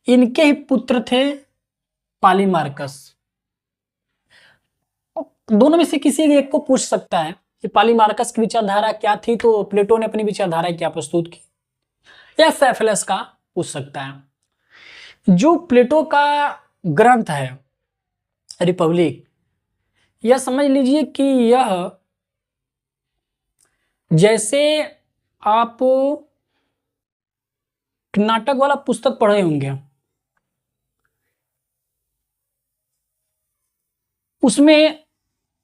इनके ही पुत्र थे पॉलीमार्कस। दोनों में से किसी एक को पूछ सकता है कि पॉलीमार्कस की विचारधारा क्या थी, तो प्लेटो ने अपनी विचारधारा क्या प्रस्तुत की, या सेफलस का पूछ सकता है। जो प्लेटो का ग्रंथ है रिपब्लिक, यह समझ लीजिए कि यह जैसे आप नाटक वाला पुस्तक पढ़े होंगे, उसमें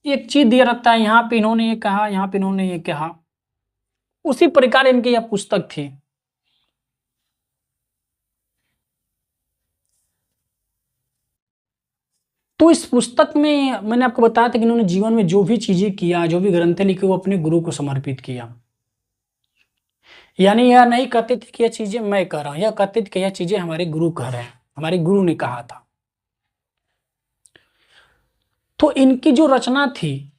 एक चीज दिया रहता है, यहां पे इन्होंने ये कहा, यहां पे इन्होंने ये कहा, उसी प्रकार इनकी यह पुस्तक थी। तो इस पुस्तक में मैंने आपको बताया था कि इन्होंने जीवन में जो भी चीजें किया, जो भी ग्रंथें लिखी, वो अपने गुरु को समर्पित किया। यानी यह नहीं कहते थे कि यह चीजें मैं कह रहा हूं, यह कहते थे कि यह चीजें हमारे गुरु कह रहे हैं, हमारे गुरु ने कहा था। तो इनकी जो रचना थी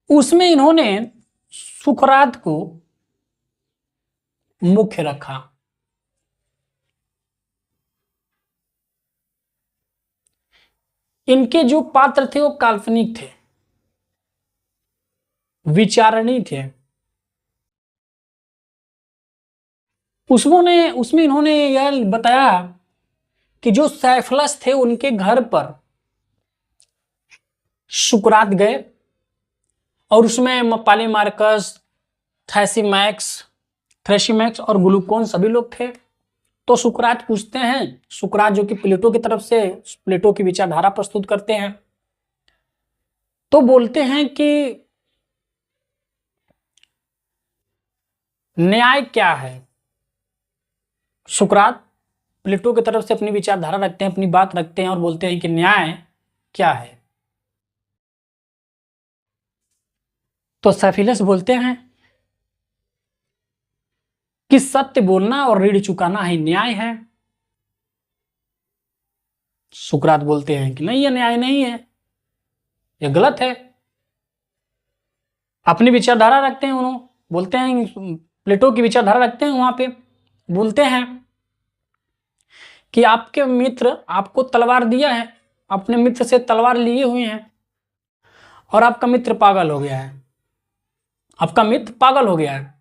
उसमें इन्होंने सुकरात को मुख्य रखा। इनके जो पात्र थे वो काल्पनिक थे, विचारणीय थे, उसमें इन्होंने यह बताया कि जो साइफलस थे उनके घर पर सुकरात गए और उसमें पालीमार्कस, थ्रेसिमैक्स और ग्लूकोन सभी लोग थे। तो सुकरात पूछते हैं, सुकरात जो कि प्लेटो की तरफ से प्लेटो की विचारधारा प्रस्तुत करते हैं, तो बोलते हैं कि न्याय क्या है। सुकरात प्लेटो की तरफ से अपनी विचारधारा रखते हैं, अपनी बात रखते हैं और बोलते हैं कि न्याय क्या है। तो सैफिलस बोलते हैं कि सत्य बोलना और ऋण चुकाना ही न्याय है। सुकरात बोलते हैं कि नहीं, यह न्याय नहीं है, यह गलत है। अपनी विचारधारा रखते हैं, उन्होंने बोलते हैं, प्लेटो की विचारधारा रखते हैं, वहां पे बोलते हैं कि आपके मित्र आपको तलवार दिया है, अपने मित्र से तलवार लिए हुए हैं और आपका मित्र पागल हो गया है, आपका मित्र पागल हो गया है।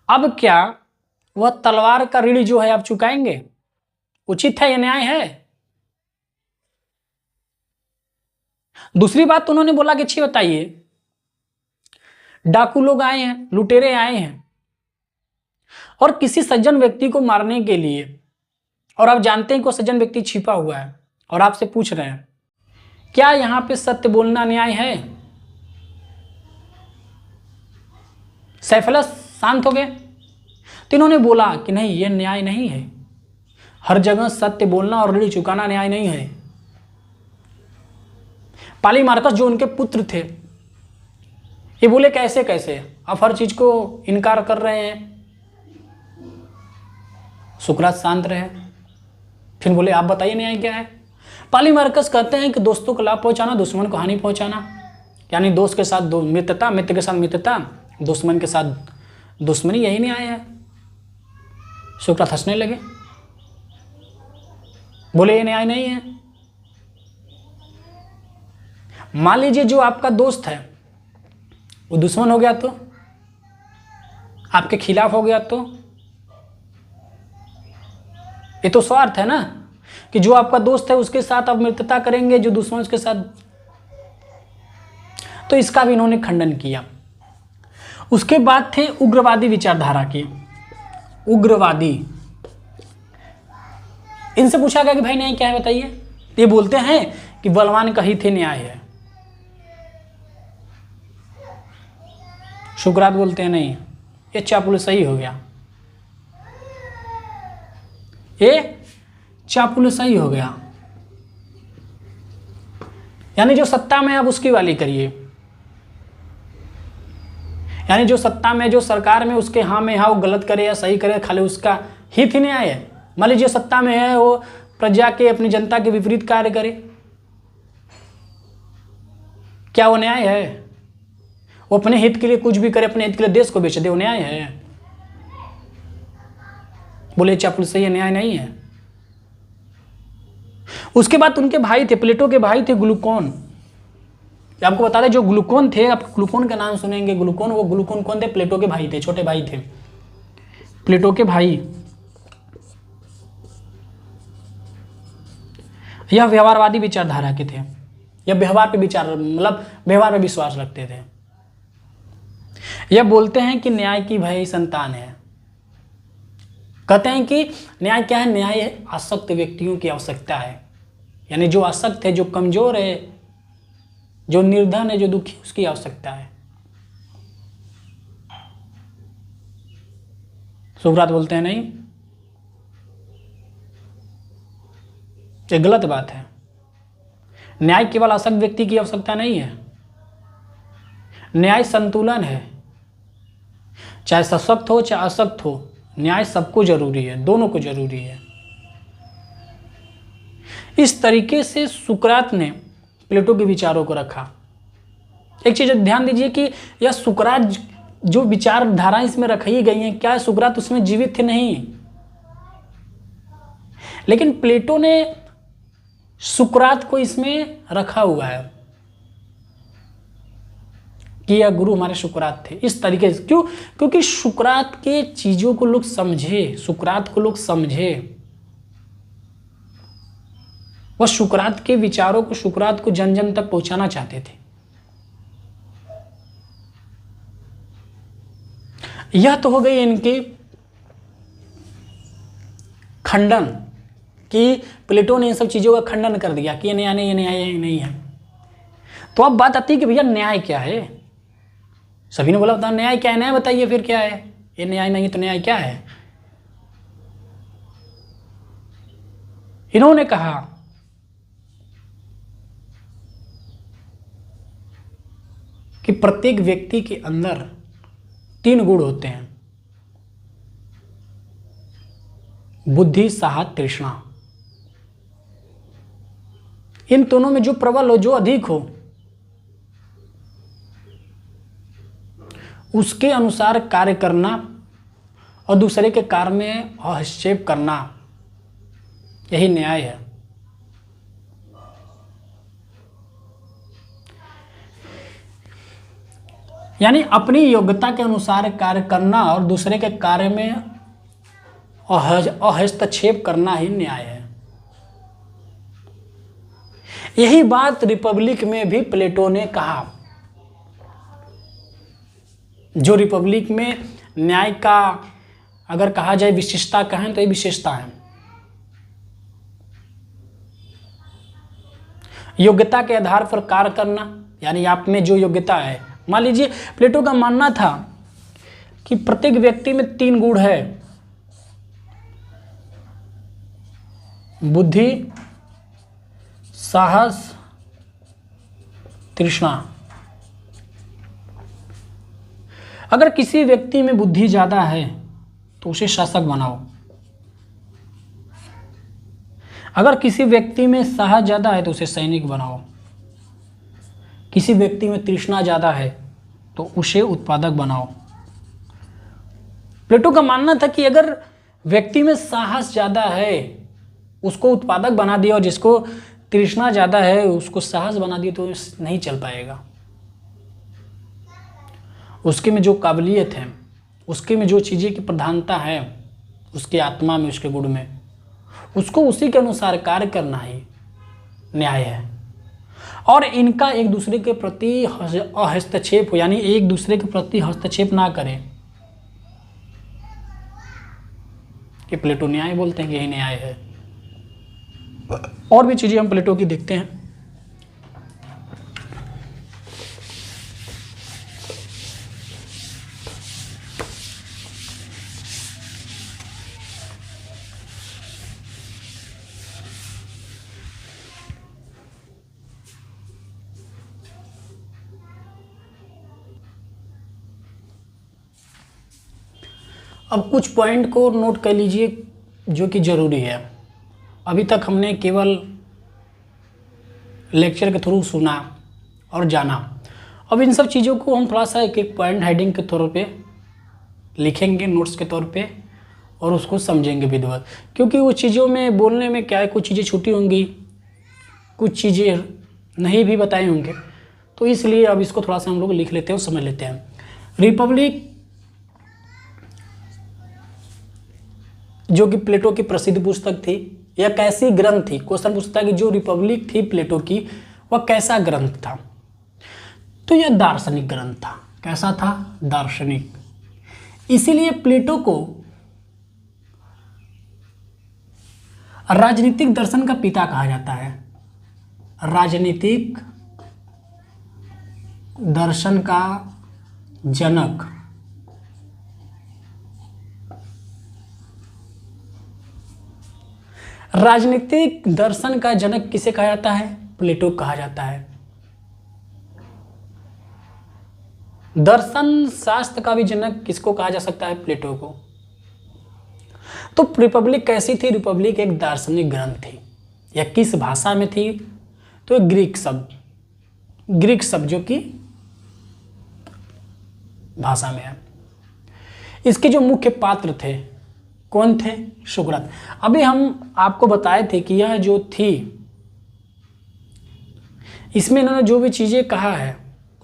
अब क्या वह तलवार का ऋण जो है आप चुकाएंगे? उचित है, यह न्याय है? दूसरी बात तो उन्होंने बोला कि अच्छी बताइए, डाकू लोग आए हैं, लुटेरे आए हैं और किसी सज्जन व्यक्ति को मारने के लिए, और आप जानते हैं कि वो सज्जन व्यक्ति छिपा हुआ है और आपसे पूछ रहे हैं क्या यहां पे सत्य बोलना न्याय है? सैफलस शांत हो गए। तो इन्होंने बोला कि नहीं, यह न्याय नहीं है, हर जगह सत्य बोलना और ऋण चुकाना न्याय नहीं है। पालीमार्कस जो उनके पुत्र थे, ये बोले कैसे कैसे आप हर चीज को इनकार कर रहे हैं। सुकरात शांत रहे, फिर बोले आप बताइए न्याय क्या है। पालीमार्कस कहते हैं कि दोस्तों को लाभ पहुंचाना, दुश्मन को हानि पहुंचाना, यानी दोस्त के साथ मित्रता, मित्र के साथ मित्रता, दुश्मन के साथ दुश्मनी, यही न्याय है। सुकरात हंसने लगे, बोले ये न्याय नहीं है। मान लीजिए जो आपका दोस्त है वो दुश्मन हो गया, तो आपके खिलाफ हो गया, तो ये तो स्वार्थ है ना, कि जो आपका दोस्त है उसके साथ आप मित्रता करेंगे, जो दुश्मन उसके साथ। तो इसका भी इन्होंने खंडन किया। उसके बाद थे उग्रवादी विचारधारा के उग्रवादी। इनसे पूछा गया कि भाई न्याय क्या है बताइए। ये बोलते हैं कि बलवान का हित ही न्याय है। सुकरात बोलते हैं नहीं, ये चापलूस सही हो गया, ये चापलूस सही हो गया, यानी जो सत्ता में अब उसकी वाली करिए, यानी जो सत्ता में, जो सरकार में, उसके हाँ में हाँ, वो गलत करे या सही करे, खाली उसका हित ही न्याय है। मान लीजिए सत्ता में है, वो प्रजा के, अपनी जनता के विपरीत कार्य करे, क्या वो न्याय है? वो अपने हित के लिए कुछ भी करे, अपने हित के लिए देश को बेच दे, वो न्याय है? बोले चापलूस सही है, न्याय नहीं है। उसके बाद उनके भाई थे, प्लेटो के भाई थे ग्लूकोन। आपको बता दें जो ग्लूकोन थे, आप ग्लूकोन का नाम सुनेंगे, ग्लूकोन, वो ग्लूकोन कौन थे? प्लेटो के भाई थे, छोटे भाई थे, प्लेटो के भाई। यह व्यवहारवादी विचारधारा के थे, यह व्यवहार पे विचार, मतलब व्यवहार में विश्वास रखते थे। यह बोलते हैं कि न्याय की भय संतान है। कहते हैं कि न्याय क्या है? न्याय आसक्त व्यक्तियों की आवश्यकता है, यानी जो आसक्त है, जो कमजोर है, जो निर्धन है, जो दुखी, उसकी आवश्यकता है। सुकरात बोलते हैं नहीं, ये गलत बात है। न्याय केवल आसक्त व्यक्ति की आवश्यकता नहीं है, न्याय संतुलन है। चाहे सशक्त हो चाहे असक्त हो, न्याय सबको जरूरी है, दोनों को जरूरी है। इस तरीके से सुकरात ने प्लेटो के विचारों को रखा। एक चीज ध्यान दीजिए कि यह सुकरात जो विचारधारा इसमें रखी गई है, क्या सुकरात उसमें जीवित थे? नहीं, लेकिन प्लेटो ने सुकरात को इसमें रखा हुआ है। कि यह गुरु हमारे सुकरात थे। इस तरीके से क्यों? क्योंकि सुकरात के चीज़ों को लोग समझे, सुकरात को लोग समझे, वह सुकरात के विचारों को, सुकरात को जन जन तक पहुंचाना चाहते थे। यह तो हो गई इनकी खंडन कि प्लेटो ने इन सब चीज़ों का खंडन कर दिया कि ये न्याय नहीं, ये न्याय नहीं है। तो अब बात आती है कि भैया न्याय क्या है? सभी ने बोला बताओ न्याय क्या है, न्याय बताइए फिर क्या है? ये न्याय नहीं तो न्याय क्या है? इन्होंने कहा कि प्रत्येक व्यक्ति के अंदर 3 गुण होते हैं, बुद्धि, साहस, तृष्णा। इन दोनों में जो प्रबल हो, जो अधिक हो, उसके अनुसार कार्य करना और दूसरे के कार्य में हस्तक्षेप करना, यही न्याय है। यानी अपनी योग्यता के अनुसार कार्य करना और दूसरे के कार्य में हस्तक्षेप करना ही न्याय है। यही बात रिपब्लिक में भी प्लेटो ने कहा। जो रिपब्लिक में न्याय का अगर कहा जाए विशेषता कहें तो ये विशेषता है। योग्यता के आधार पर कार्य करना, यानी आप में जो योग्यता है। मान लीजिए प्लेटो का मानना था कि प्रत्येक व्यक्ति में 3 गुण है, बुद्धि, साहस, तृष्णा। अगर किसी व्यक्ति में बुद्धि ज्यादा है तो उसे शासक बनाओ, अगर किसी व्यक्ति में साहस ज्यादा है तो उसे सैनिक बनाओ, किसी व्यक्ति में तृष्णा ज्यादा है तो उसे उत्पादक बनाओ। प्लेटो का मानना था कि अगर व्यक्ति में साहस ज्यादा है उसको उत्पादक बना दिया और जिसको तृष्णा ज्यादा है उसको साहस बना दिया तो नहीं चल पाएगा। उसके में जो काबिलियत है, उसके में जो चीज़ें की प्रधानता है, उसकी आत्मा में, उसके गुण में, उसको उसी के अनुसार कार्य करना ही न्याय है। और इनका एक दूसरे के प्रति हस्तक्षेप हो, यानी एक दूसरे के प्रति हस्तक्षेप ना करें, कि प्लेटो न्याय बोलते हैं कि यही न्याय है। और भी चीज़ें हम प्लेटो की देखते हैं। अब कुछ पॉइंट को नोट कर लीजिए जो कि ज़रूरी है। अभी तक हमने केवल लेक्चर के थ्रू सुना और जाना। अब इन सब चीज़ों को हम थोड़ा सा एक एक पॉइंट हेडिंग के तौर पे लिखेंगे, नोट्स के तौर पे, और उसको समझेंगे विधिवत। क्योंकि वो चीज़ों में बोलने में क्या है, कुछ चीज़ें छूटी होंगी, कुछ चीज़ें नहीं भी बताए होंगे, तो इसलिए अब इसको थोड़ा सा हम लोग लिख लेते हैं और समझ लेते हैं। रिपब्लिक जो कि प्लेटो की प्रसिद्ध पुस्तक थी, यह कैसी ग्रंथ थी? क्वेश्चन पूछता है कि जो रिपब्लिक थी प्लेटो की वह कैसा ग्रंथ था? तो यह दार्शनिक ग्रंथ था। कैसा था? दार्शनिक। इसीलिए प्लेटो को राजनीतिक दर्शन का पिता कहा जाता है। राजनीतिक दर्शन का जनक। राजनीतिक दर्शन का जनक किसे कहा जाता है? प्लेटो कहा जाता है। दर्शन शास्त्र का भी जनक किसको कहा जा सकता है? प्लेटो को। तो रिपब्लिक कैसी थी? रिपब्लिक एक दार्शनिक ग्रंथ थी। यह किस भाषा में थी? तो ग्रीक शब्द जो कि भाषा में है। इसके जो मुख्य पात्र थे कौन थे? सुकरात। अभी हम आपको बताए थे कि यह जो थी, इसमें इन्होंने जो भी चीज़ें कहा है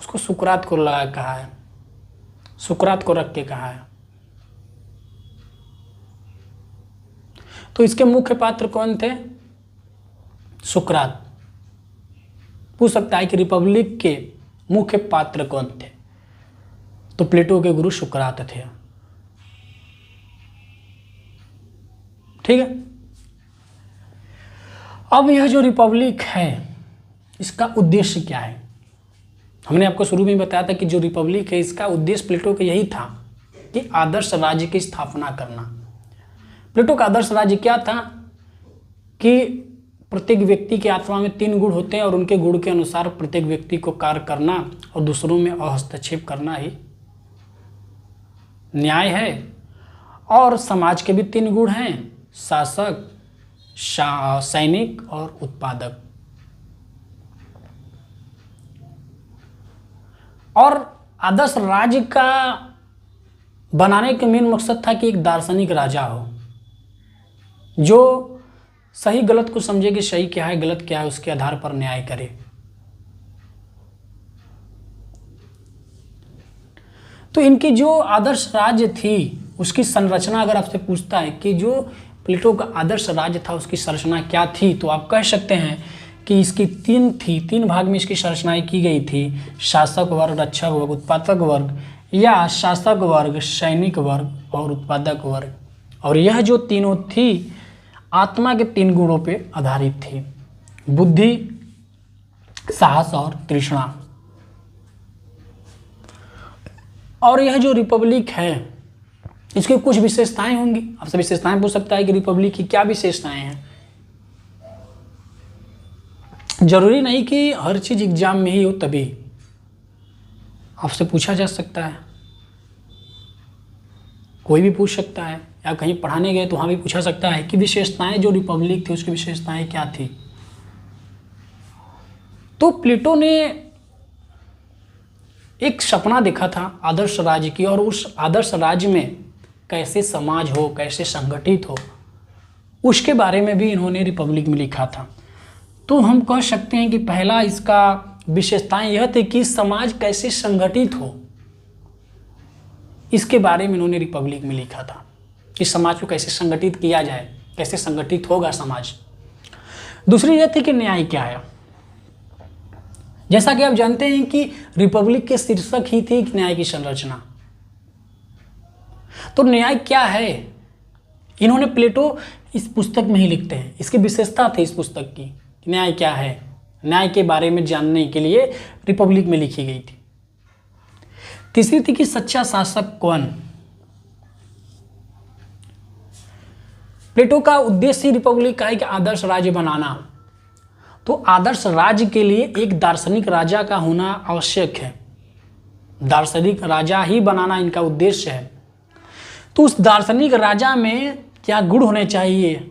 उसको सुकरात को लगा कहा है, सुकरात को रख के कहा है। तो इसके मुख्य पात्र कौन थे? सुकरात। पूछ सकता है कि रिपब्लिक के मुख्य पात्र कौन थे? तो प्लेटो के गुरु सुकरात थे। ठीक है। अब यह जो रिपब्लिक है इसका उद्देश्य क्या है? हमने आपको शुरू में बताया था कि जो रिपब्लिक है इसका उद्देश्य प्लेटो का यही था कि आदर्श राज्य की स्थापना करना। प्लेटो का आदर्श राज्य क्या था कि प्रत्येक व्यक्ति के आत्मा में 3 गुण होते हैं और उनके गुण के अनुसार प्रत्येक व्यक्ति को कार्य करना और दूसरों में हस्तक्षेप करना ही न्याय है। और समाज के भी 3 गुण हैं, शासक, सैनिक और उत्पादक। और आदर्श राज्य का बनाने का मेन मकसद था कि एक दार्शनिक राजा हो जो सही गलत को समझे कि सही क्या है गलत क्या है, उसके आधार पर न्याय करे। तो इनकी जो आदर्श राज्य थी उसकी संरचना अगर आपसे पूछता है कि जो प्लेटो का आदर्श राज्य था उसकी संरचना क्या थी, तो आप कह सकते हैं कि इसकी 3 भाग में इसकी संरचनाएं की गई थी। शासक वर्ग, रक्षक वर्ग, उत्पादक वर्ग, या शासक वर्ग, सैनिक वर्ग और उत्पादक वर्ग। और यह जो तीनों थी आत्मा के 3 गुणों पे आधारित थी, बुद्धि, साहस और तृष्णा। और यह जो रिपब्लिक है इसकी कुछ विशेषताएं होंगी। आपसे विशेषताएं पूछ सकता है कि रिपब्लिक की क्या विशेषताएं हैं। जरूरी नहीं कि हर चीज एग्जाम में ही हो, तभी आपसे पूछा जा सकता है, कोई भी पूछ सकता है, या कहीं पढ़ाने गए तो वहाँ भी पूछा सकता है कि विशेषताएं जो रिपब्लिक थी उसकी विशेषताएं क्या थी। तो प्लेटो ने एक सपना देखा था आदर्श राज्य की, और उस आदर्श राज्य में कैसे समाज हो, कैसे संगठित हो, उसके बारे में भी इन्होंने रिपब्लिक में लिखा था। तो हम कह सकते हैं कि पहला इसका विशेषताएं यह थी कि समाज कैसे संगठित हो, इसके बारे में इन्होंने रिपब्लिक में लिखा था कि समाज को कैसे संगठित किया जाए, कैसे संगठित होगा समाज। दूसरी यह थी कि न्याय क्या है। जैसा कि आप जानते हैं कि रिपब्लिक के शीर्षक ही थी न्याय की संरचना। तो न्याय क्या है इन्होंने प्लेटो इस पुस्तक में ही लिखते हैं, इसकी विशेषता थी इस पुस्तक की, न्याय क्या है। न्याय के बारे में जानने के लिए रिपब्लिक में लिखी गई थी। तीसरी थी कि सच्चा शासक कौन। प्लेटो का उद्देश्य रिपब्लिक का है कि आदर्श राज्य बनाना। तो आदर्श राज्य के लिए एक दार्शनिक राजा का होना आवश्यक है, दार्शनिक राजा ही बनाना इनका उद्देश्य है। तो उस दार्शनिक राजा में क्या गुण होने चाहिए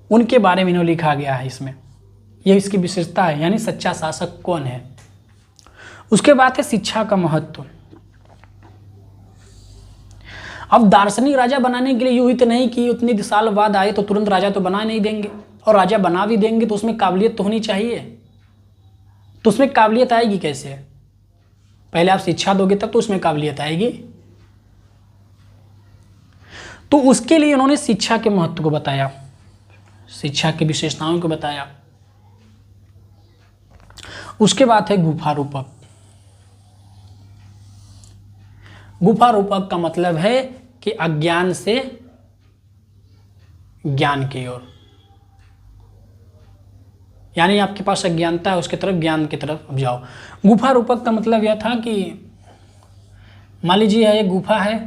उनके बारे में इन्होंने लिखा गया है इसमें, यह इसकी विशेषता है, यानी सच्चा शासक कौन है। उसके बाद है शिक्षा का महत्व। अब दार्शनिक राजा बनाने के लिए यूं ही तो नहीं कि उतनी साल बाद आए तो तुरंत राजा तो बना नहीं देंगे, और राजा बना भी देंगे तो उसमें काबिलियत तो होनी चाहिए। तो उसमें काबिलियत आएगी कैसे? पहले आप शिक्षा दोगे तब तो उसमें काबिलियत आएगी। तो उसके लिए उन्होंने शिक्षा के महत्व को बताया, शिक्षा की विशेषताओं को बताया। उसके बाद है गुफा रूपक। गुफा रूपक का मतलब है कि अज्ञान से ज्ञान की ओर, यानी आपके पास अज्ञानता है उसकी तरफ ज्ञान की तरफ जाओ। गुफा रूपक का मतलब यह था कि मान लीजिए एक गुफा है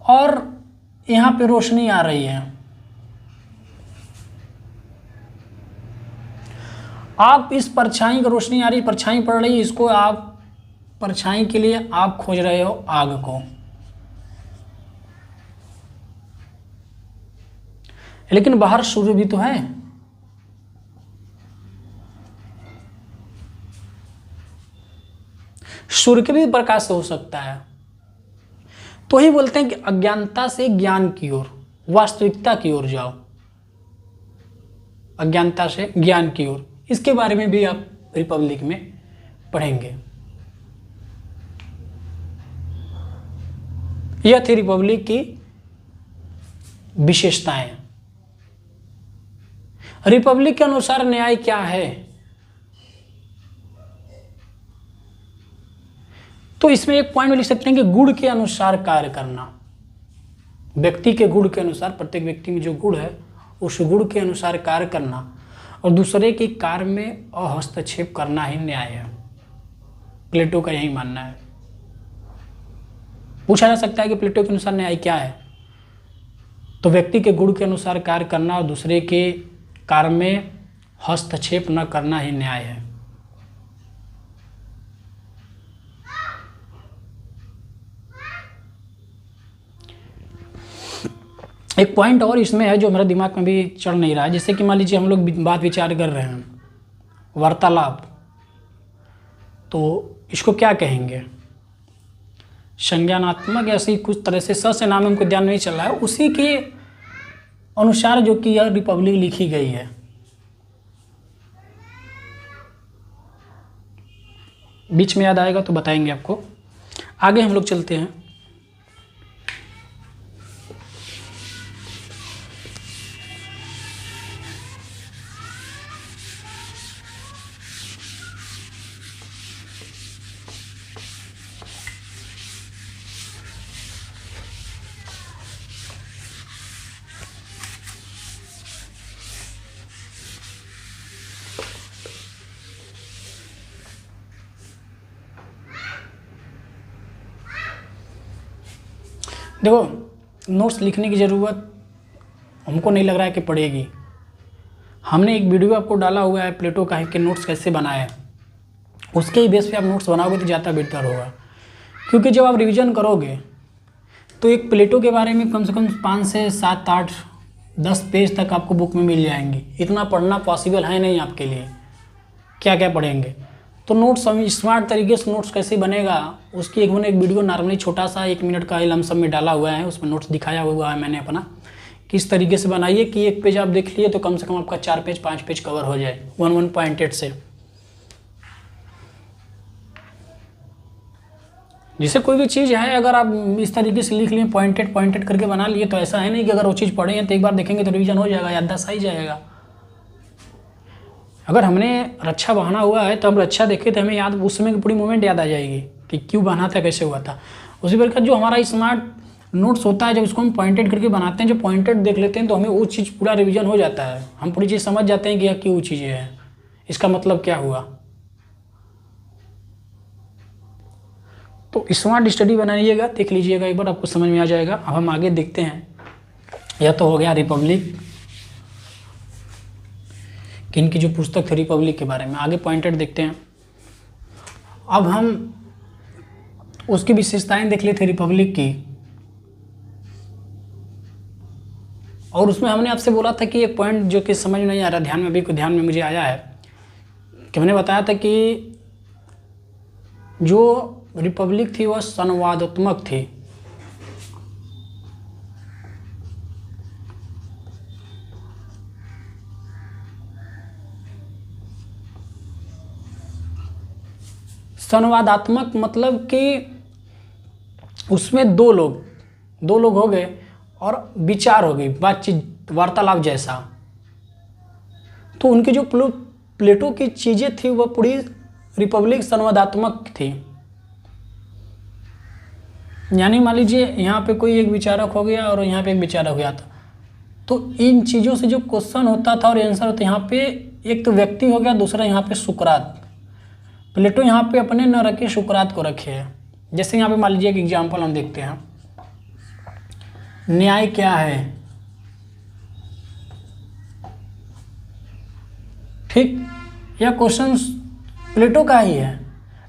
और यहाँ पे रोशनी आ रही है, आप इस परछाई की रोशनी आ रही, परछाई पड़ रही, इसको आप परछाई के लिए आप खोज रहे हो आग को, लेकिन बाहर सूर्य भी तो है। सूर्य के भी प्रकाश हो सकता है। तो ही बोलते हैं कि अज्ञानता से ज्ञान की ओर, वास्तविकता की ओर जाओ, अज्ञानता से ज्ञान की ओर। इसके बारे में भी आप रिपब्लिक में पढ़ेंगे। यह थी रिपब्लिक की विशेषताएं। रिपब्लिक के अनुसार न्याय क्या है? तो इसमें एक पॉइंट में लिख सकते हैं कि गुण के अनुसार कार्य करना। व्यक्ति के गुण के अनुसार, प्रत्येक व्यक्ति में जो गुण है उस गुण के अनुसार कार्य करना और दूसरे के कार्य में हस्तक्षेप करना ही न्याय है। प्लेटो का यही मानना है। पूछा जा सकता है कि प्लेटो के अनुसार न्याय क्या है? तो व्यक्ति के गुण के अनुसार कार्य करना और दूसरे के कार्य में हस्तक्षेप न करना ही न्याय है। एक पॉइंट और इसमें है जो मेरे दिमाग में भी चढ़ नहीं रहा है। जैसे कि मान लीजिए हम लोग बात विचार कर रहे हैं, वार्तालाप, तो इसको क्या कहेंगे? संज्ञानात्मक ऐसी कुछ तरह से से नाम हमको ध्यान नहीं चल रहा है, उसी के अनुसार जो कि यह रिपब्लिक लिखी गई है। बीच में याद आएगा तो बताएंगे आपको। आगे हम लोग चलते हैं। देखो, नोट्स लिखने की ज़रूरत हमको नहीं लग रहा है कि पड़ेगी। हमने एक वीडियो आपको डाला हुआ है प्लेटो का है कि नोट्स कैसे बनाए, उसके ही बेस पे आप नोट्स बनाओगे तो ज़्यादा बेहतर होगा। क्योंकि जब आप रिवीजन करोगे तो एक प्लेटो के बारे में कम से कम 5 से 7, 8, 10 पेज तक आपको बुक में मिल जाएंगी। इतना पढ़ना पॉसिबल है नहीं आपके लिए। क्या क्या पढ़ेंगे? तो नोट्स हम स्मार्ट तरीके से नोट्स कैसे बनेगा उसकी एक वीडियो नॉर्मली छोटा सा 1 मिनट का लमसम में डाला हुआ है। उसमें नोट्स दिखाया हुआ है मैंने अपना, किस तरीके से बनाइए कि एक पेज आप देख लिए तो कम से कम आपका 4 पेज 5 पेज कवर हो जाए 1.8 से। जैसे कोई भी चीज़ है, अगर आप इस तरीके से लिख लिए, पॉइंटेड करके बना लिए, तो ऐसा है नहीं कि अगर वो चीज़ पढ़े हैं तो एक बार देखेंगे तो रिवीजन हो जाएगा, याददाश्त आ जाएगा। अगर हमने रक्षा बहाना हुआ है तो हम रक्षा देखे तो हमें याद, उस समय की पूरी मोमेंट याद आ जाएगी कि क्यों बहाना था, कैसे हुआ था। उसी प्रकार जो हमारा स्मार्ट नोट्स होता है, जब उसको हम पॉइंटेड करके बनाते हैं, जब पॉइंटेड देख लेते हैं तो हमें वो चीज़ पूरा रिवीजन हो जाता है। हम पूरी चीज़ समझ जाते हैं कि यह क्यों चीज़ें हैं, इसका मतलब क्या हुआ। तो स्मार्ट स्टडी बनाइएगा, देख लीजिएगा एक बार, आपको समझ में आ जाएगा। अब हम आगे देखते हैं। यह तो हो गया रिपब्लिक कि इनकी जो पुस्तक थी रिपब्लिक के बारे में। आगे पॉइंटेड देखते हैं। अब हम उसकी विशेषताएं देख लेते रिपब्लिक की, और उसमें हमने आपसे बोला था कि एक पॉइंट जो कि समझ नहीं आ रहा, ध्यान में मुझे आया है कि मैंने बताया था कि जो रिपब्लिक थी वह संवादात्मक थी। संवादात्मक मतलब कि उसमें दो लोग हो गए और विचार हो गई, बातचीत, वार्तालाप जैसा। तो उनकी जो प्लेटो की चीज़ें थी वह पूरी रिपब्लिक संवादात्मक थी। यानी मान लीजिए यहाँ पे कोई एक विचारक हो गया और यहाँ पे एक विचारक हो गया था, तो इन चीज़ों से जो क्वेश्चन होता था और आंसर होता, यहाँ पे एक तो व्यक्ति हो गया, दूसरा यहाँ पे सुकरात। प्लेटो यहाँ पे अपने न रखे, सुकरात को रखे हैं। जैसे यहाँ पे मान लीजिए एक एग्जाम्पल हम देखते हैं, न्याय क्या है, ठीक। यह क्वेश्चन प्लेटो का ही है,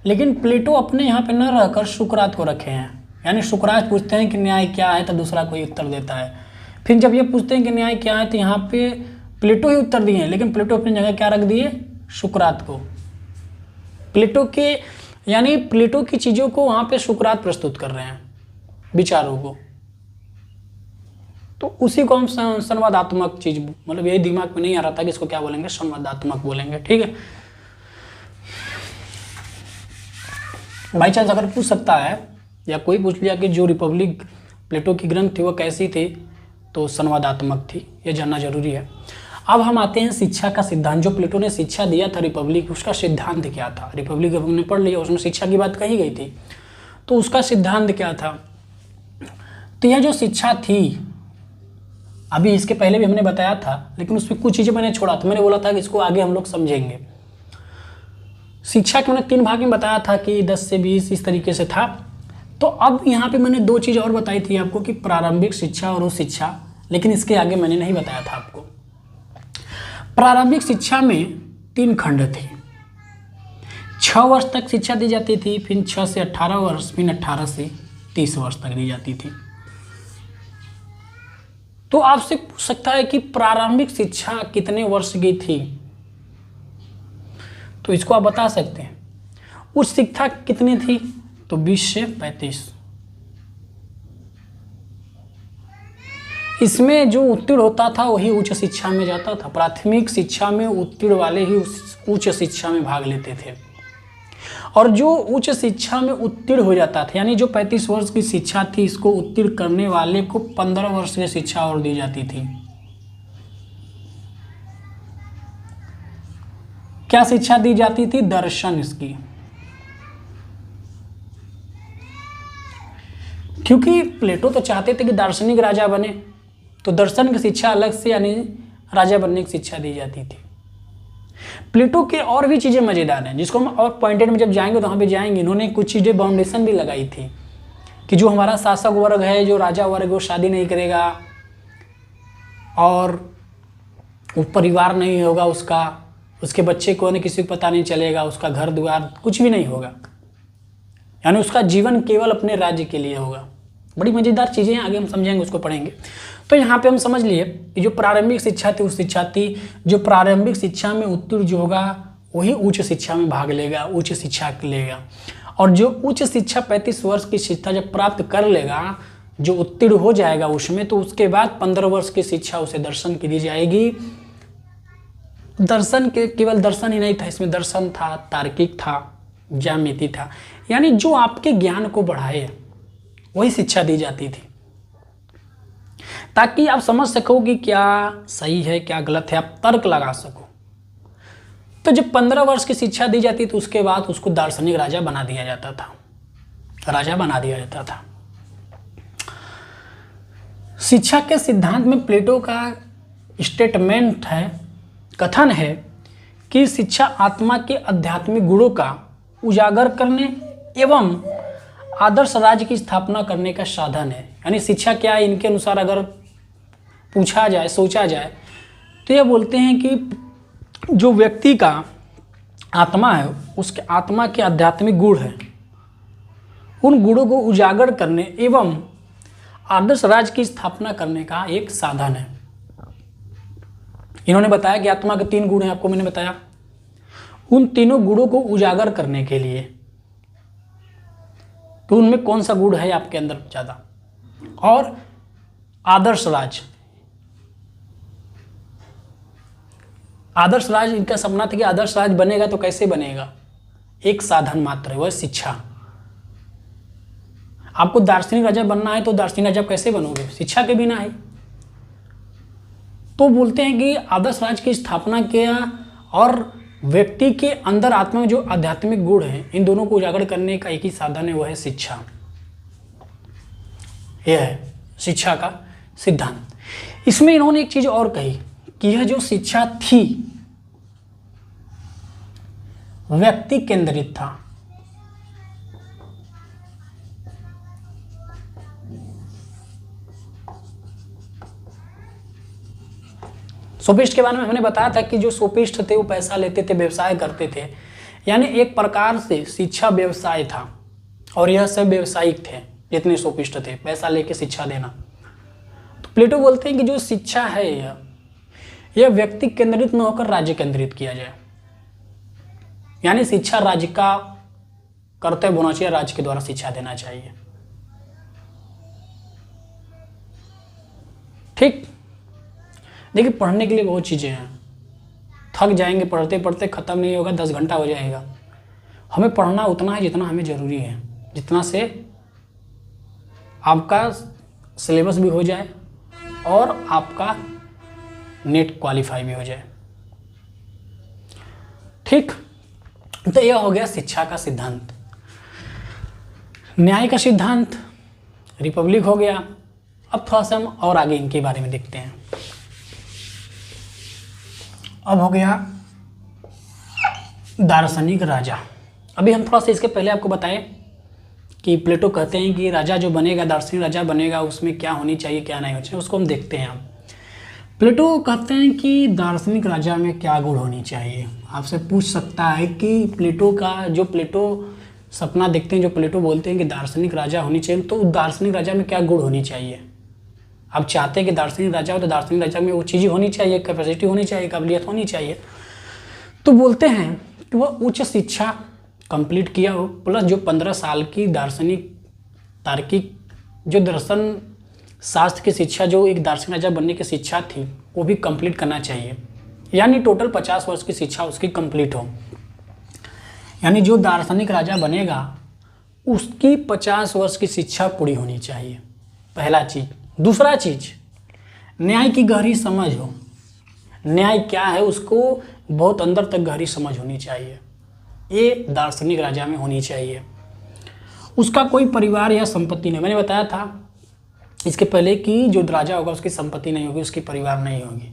लेकिन प्लेटो अपने यहाँ पे न रहकर सुकरात को रखे हैं। यानी सुकरात पूछते हैं कि न्याय क्या है तो दूसरा कोई उत्तर देता है। फिर जब ये पूछते हैं कि न्याय क्या है तो यहाँ पे प्लेटो ही उत्तर दिए हैं, लेकिन प्लेटो अपनी जगह क्या रख दिए, सुकरात को। प्लेटो के यानी प्लेटो की चीज़ों को वहाँ पे सुकरात प्रस्तुत कर रहे हैं, विचारों को। तो उसी को हम संवादात्मक चीज, मतलब यही दिमाग में नहीं आ रहा था कि इसको क्या बोलेंगे, संवादात्मक बोलेंगे। ठीक है, बाई चांस अगर पूछ सकता है या कोई पूछ लिया कि जो रिपब्लिक प्लेटो की ग्रंथ थी वो कैसी थी, तो संवादात्मक थी, ये जानना जरूरी है। अब हम आते हैं शिक्षा का सिद्धांत। जो प्लेटो ने शिक्षा दिया था रिपब्लिक, उसका सिद्धांत क्या था? रिपब्लिक हमने पढ़ लिया, उसमें शिक्षा की बात कही गई थी, तो उसका सिद्धांत क्या था? तो यह जो शिक्षा थी, अभी इसके पहले भी हमने बताया था, लेकिन उसमें कुछ चीज़ें मैंने छोड़ा था। मैंने बोला था कि इसको आगे हम लोग समझेंगे। शिक्षा के मैंने 3 भाग में बताया था कि 10 से 20 इस तरीके से था। तो अब यहाँ पे मैंने 2 चीज़ और बताई थी आपको कि प्रारंभिक शिक्षा और उस शिक्षा, लेकिन इसके आगे मैंने नहीं बताया था आपको। प्रारंभिक शिक्षा में 3 खंड थे। 6 वर्ष तक शिक्षा दी जाती थी, फिर 6 से 18 वर्ष, फिर 18 से 30 वर्ष तक दी जाती थी। तो आपसे पूछ सकता है कि प्रारंभिक शिक्षा कितने वर्ष की थी, तो इसको आप बता सकते हैं। उच्च शिक्षा कितनी थी? तो 20 से 35। इसमें जो उत्तीर्ण होता था वही उच्च शिक्षा में जाता था। प्राथमिक शिक्षा में उत्तीर्ण वाले ही उच्च शिक्षा में भाग लेते थे, और जो उच्च शिक्षा में उत्तीर्ण हो जाता था, यानी जो 35 वर्ष की शिक्षा थी, इसको उत्तीर्ण करने वाले को 15 वर्ष की शिक्षा और दी जाती थी। क्या शिक्षा दी जाती थी? दर्शन इसकी। क्योंकि प्लेटो तो चाहते थे कि दार्शनिक राजा बने, तो दर्शन की शिक्षा अलग से, यानी राजा बनने की शिक्षा दी जाती थी। प्लेटो के और भी चीज़ें मज़ेदार हैं, जिसको हम और पॉइंटेड में जब जाएंगे तो वहाँ पे जाएंगे। इन्होंने कुछ चीज़ें बाउंडेशन भी लगाई थी कि जो हमारा शासक वर्ग है, जो राजा वर्ग, वो शादी नहीं करेगा और वो परिवार नहीं होगा उसका, उसके बच्चे को न किसी को पता नहीं चलेगा, उसका घर द्वार कुछ भी नहीं होगा, यानी उसका जीवन केवल अपने राज्य के लिए होगा। बड़ी मज़ेदार चीज़ें हैं, आगे हम समझेंगे, उसको पढ़ेंगे। तो यहाँ पे हम समझ लिए कि जो प्रारंभिक शिक्षा थी उस शिक्षा थी, जो प्रारंभिक शिक्षा में उत्तीर्ण जो होगा वही उच्च शिक्षा में भाग लेगा, उच्च शिक्षा लेगा। और जो उच्च शिक्षा 35 वर्ष की शिक्षा जब प्राप्त कर लेगा, जो उत्तीर्ण हो जाएगा उसमें, तो उसके बाद 15 वर्ष की शिक्षा उसे दर्शन की दी जाएगी। दर्शन के केवल दर्शन ही नहीं था, इसमें दर्शन था, तार्किक था, ज्यामिति था, यानी जो आपके ज्ञान को बढ़ाए वही शिक्षा दी जाती थी, ताकि आप समझ सको कि क्या सही है क्या गलत है, आप तर्क लगा सको। तो जब 15 वर्ष की शिक्षा दी जाती तो उसके बाद उसको दार्शनिक राजा बना दिया जाता था, राजा बना दिया जाता था। शिक्षा के सिद्धांत में प्लेटो का स्टेटमेंट है, कथन है कि शिक्षा आत्मा के आध्यात्मिक गुणों का उजागर करने एवं आदर्श राज्य की स्थापना करने का साधन है। यानी शिक्षा क्या है, इनके अनुसार अगर पूछा जाए, सोचा जाए, तो ये बोलते हैं कि जो व्यक्ति का आत्मा है, उसके आत्मा के आध्यात्मिक गुण है, उन गुणों को उजागर करने एवं आदर्श राज्य की स्थापना करने का एक साधन है। इन्होंने बताया कि आत्मा के 3 गुण हैं, आपको मैंने बताया। उन तीनों गुणों को उजागर करने के लिए, तो उनमें कौन सा गुण है आपके अंदर ज़्यादा, और आदर्श राज, आदर्श राज इनका सपना था कि आदर्श राज बनेगा तो कैसे बनेगा, एक साधन मात्र है, वह शिक्षा। आपको दार्शनिक राजा बनना है तो दार्शनिक राजा कैसे बनोगे, शिक्षा के बिना ही। तो बोलते हैं कि आदर्श राज की स्थापना किया, और व्यक्ति के अंदर आत्मा में जो आध्यात्मिक गुण हैं, इन दोनों को उजागर करने का एक ही साधन है, वह है शिक्षा। यह है शिक्षा का सिद्धांत। इसमें इन्होंने एक चीज और कही कि यह जो शिक्षा थी व्यक्ति केंद्रित था। सोफिस्ट के बारे में हमने बताया था कि जो सोफिस्ट थे वो पैसा लेते थे, व्यवसाय करते थे, यानी एक प्रकार से शिक्षा व्यवसाय था, और यह सब व्यवसायिक थे जितने सोफिस्ट थे, पैसा लेके शिक्षा देना। तो प्लेटो बोलते हैं कि जो शिक्षा है यह व्यक्ति केंद्रित न होकर राज्य केंद्रित किया जाए, यानी शिक्षा राज्य का कर्तव्य होना चाहिए, राज्य के द्वारा शिक्षा देना चाहिए। ठीक। देखिए पढ़ने के लिए बहुत चीज़ें हैं, थक जाएंगे पढ़ते पढ़ते, ख़त्म नहीं होगा, 10 घंटा हो जाएगा। हमें पढ़ना उतना है जितना हमें ज़रूरी है, जितना से आपका सिलेबस भी हो जाए और आपका नेट क्वालिफाई भी हो जाए। ठीक, तो यह हो गया शिक्षा का सिद्धांत। न्याय का सिद्धांत रिपब्लिक हो गया। अब थोड़ा सा हम और आगे इनके बारे में देखते हैं। अब हो गया दार्शनिक राजा। अभी हम थोड़ा सा इसके पहले आपको बताएं कि प्लेटो कहते हैं कि राजा जो बनेगा, दार्शनिक राजा बनेगा, उसमें क्या होनी चाहिए क्या नहीं होनी चाहिए, उसको हम देखते हैं। प्लेटो कहते हैं कि दार्शनिक राजा में क्या गुण होनी चाहिए। आपसे पूछ सकता है कि प्लेटो का जो प्लेटो सपना देखते हैं, जो प्लेटो बोलते हैं कि दार्शनिक राजा होनी चाहिए, तो दार्शनिक राजा में क्या गुण होनी चाहिए। आप चाहते हैं कि दार्शनिक राजा हो तो दार्शनिक राजा में वो चीज़ें होनी चाहिए, कैपेसिटी होनी चाहिए, काबिलियत होनी चाहिए। तो बोलते हैं कि वह उच्च शिक्षा कंप्लीट किया हो, प्लस जो 15 साल की दार्शनिक तार्किक जो दर्शन शास्त्र की शिक्षा, जो एक दार्शनिक राजा बनने की शिक्षा थी, वो भी कंप्लीट करना चाहिए। यानी टोटल 50 वर्ष की शिक्षा उसकी कंप्लीट हो। यानी जो दार्शनिक राजा बनेगा उसकी 50 वर्ष की शिक्षा पूरी होनी चाहिए, पहला चीज़। दूसरा चीज़, न्याय की गहरी समझ हो। न्याय क्या है उसको बहुत अंदर तक गहरी समझ होनी चाहिए, ये दार्शनिक राजा में होनी चाहिए। उसका कोई परिवार या संपत्ति नहीं, मैंने बताया था इसके पहले कि जो राजा होगा उसकी संपत्ति नहीं होगी, उसकी परिवार नहीं होगी।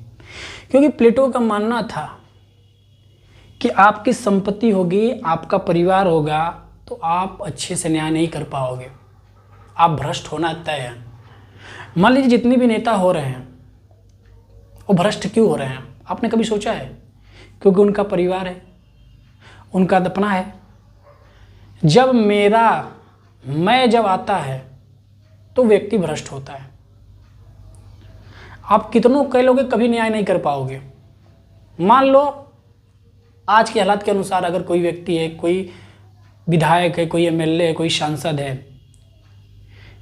क्योंकि प्लेटो का मानना था कि आपकी संपत्ति होगी, आपका परिवार होगा, तो आप अच्छे से न्याय नहीं कर पाओगे, आप भ्रष्ट होना तय है। मान लीजिए जितने भी नेता हो रहे हैं वो भ्रष्ट क्यों हो रहे हैं, आपने कभी सोचा है? क्योंकि उनका परिवार है, उनका दपना है। जब मैं जब आता है तो व्यक्ति भ्रष्ट होता है। आप कितनों कह लोगे कभी न्याय नहीं कर पाओगे। मान लो आज के हालात के अनुसार अगर कोई व्यक्ति है, कोई विधायक है, कोई एमएलए है, कोई सांसद है,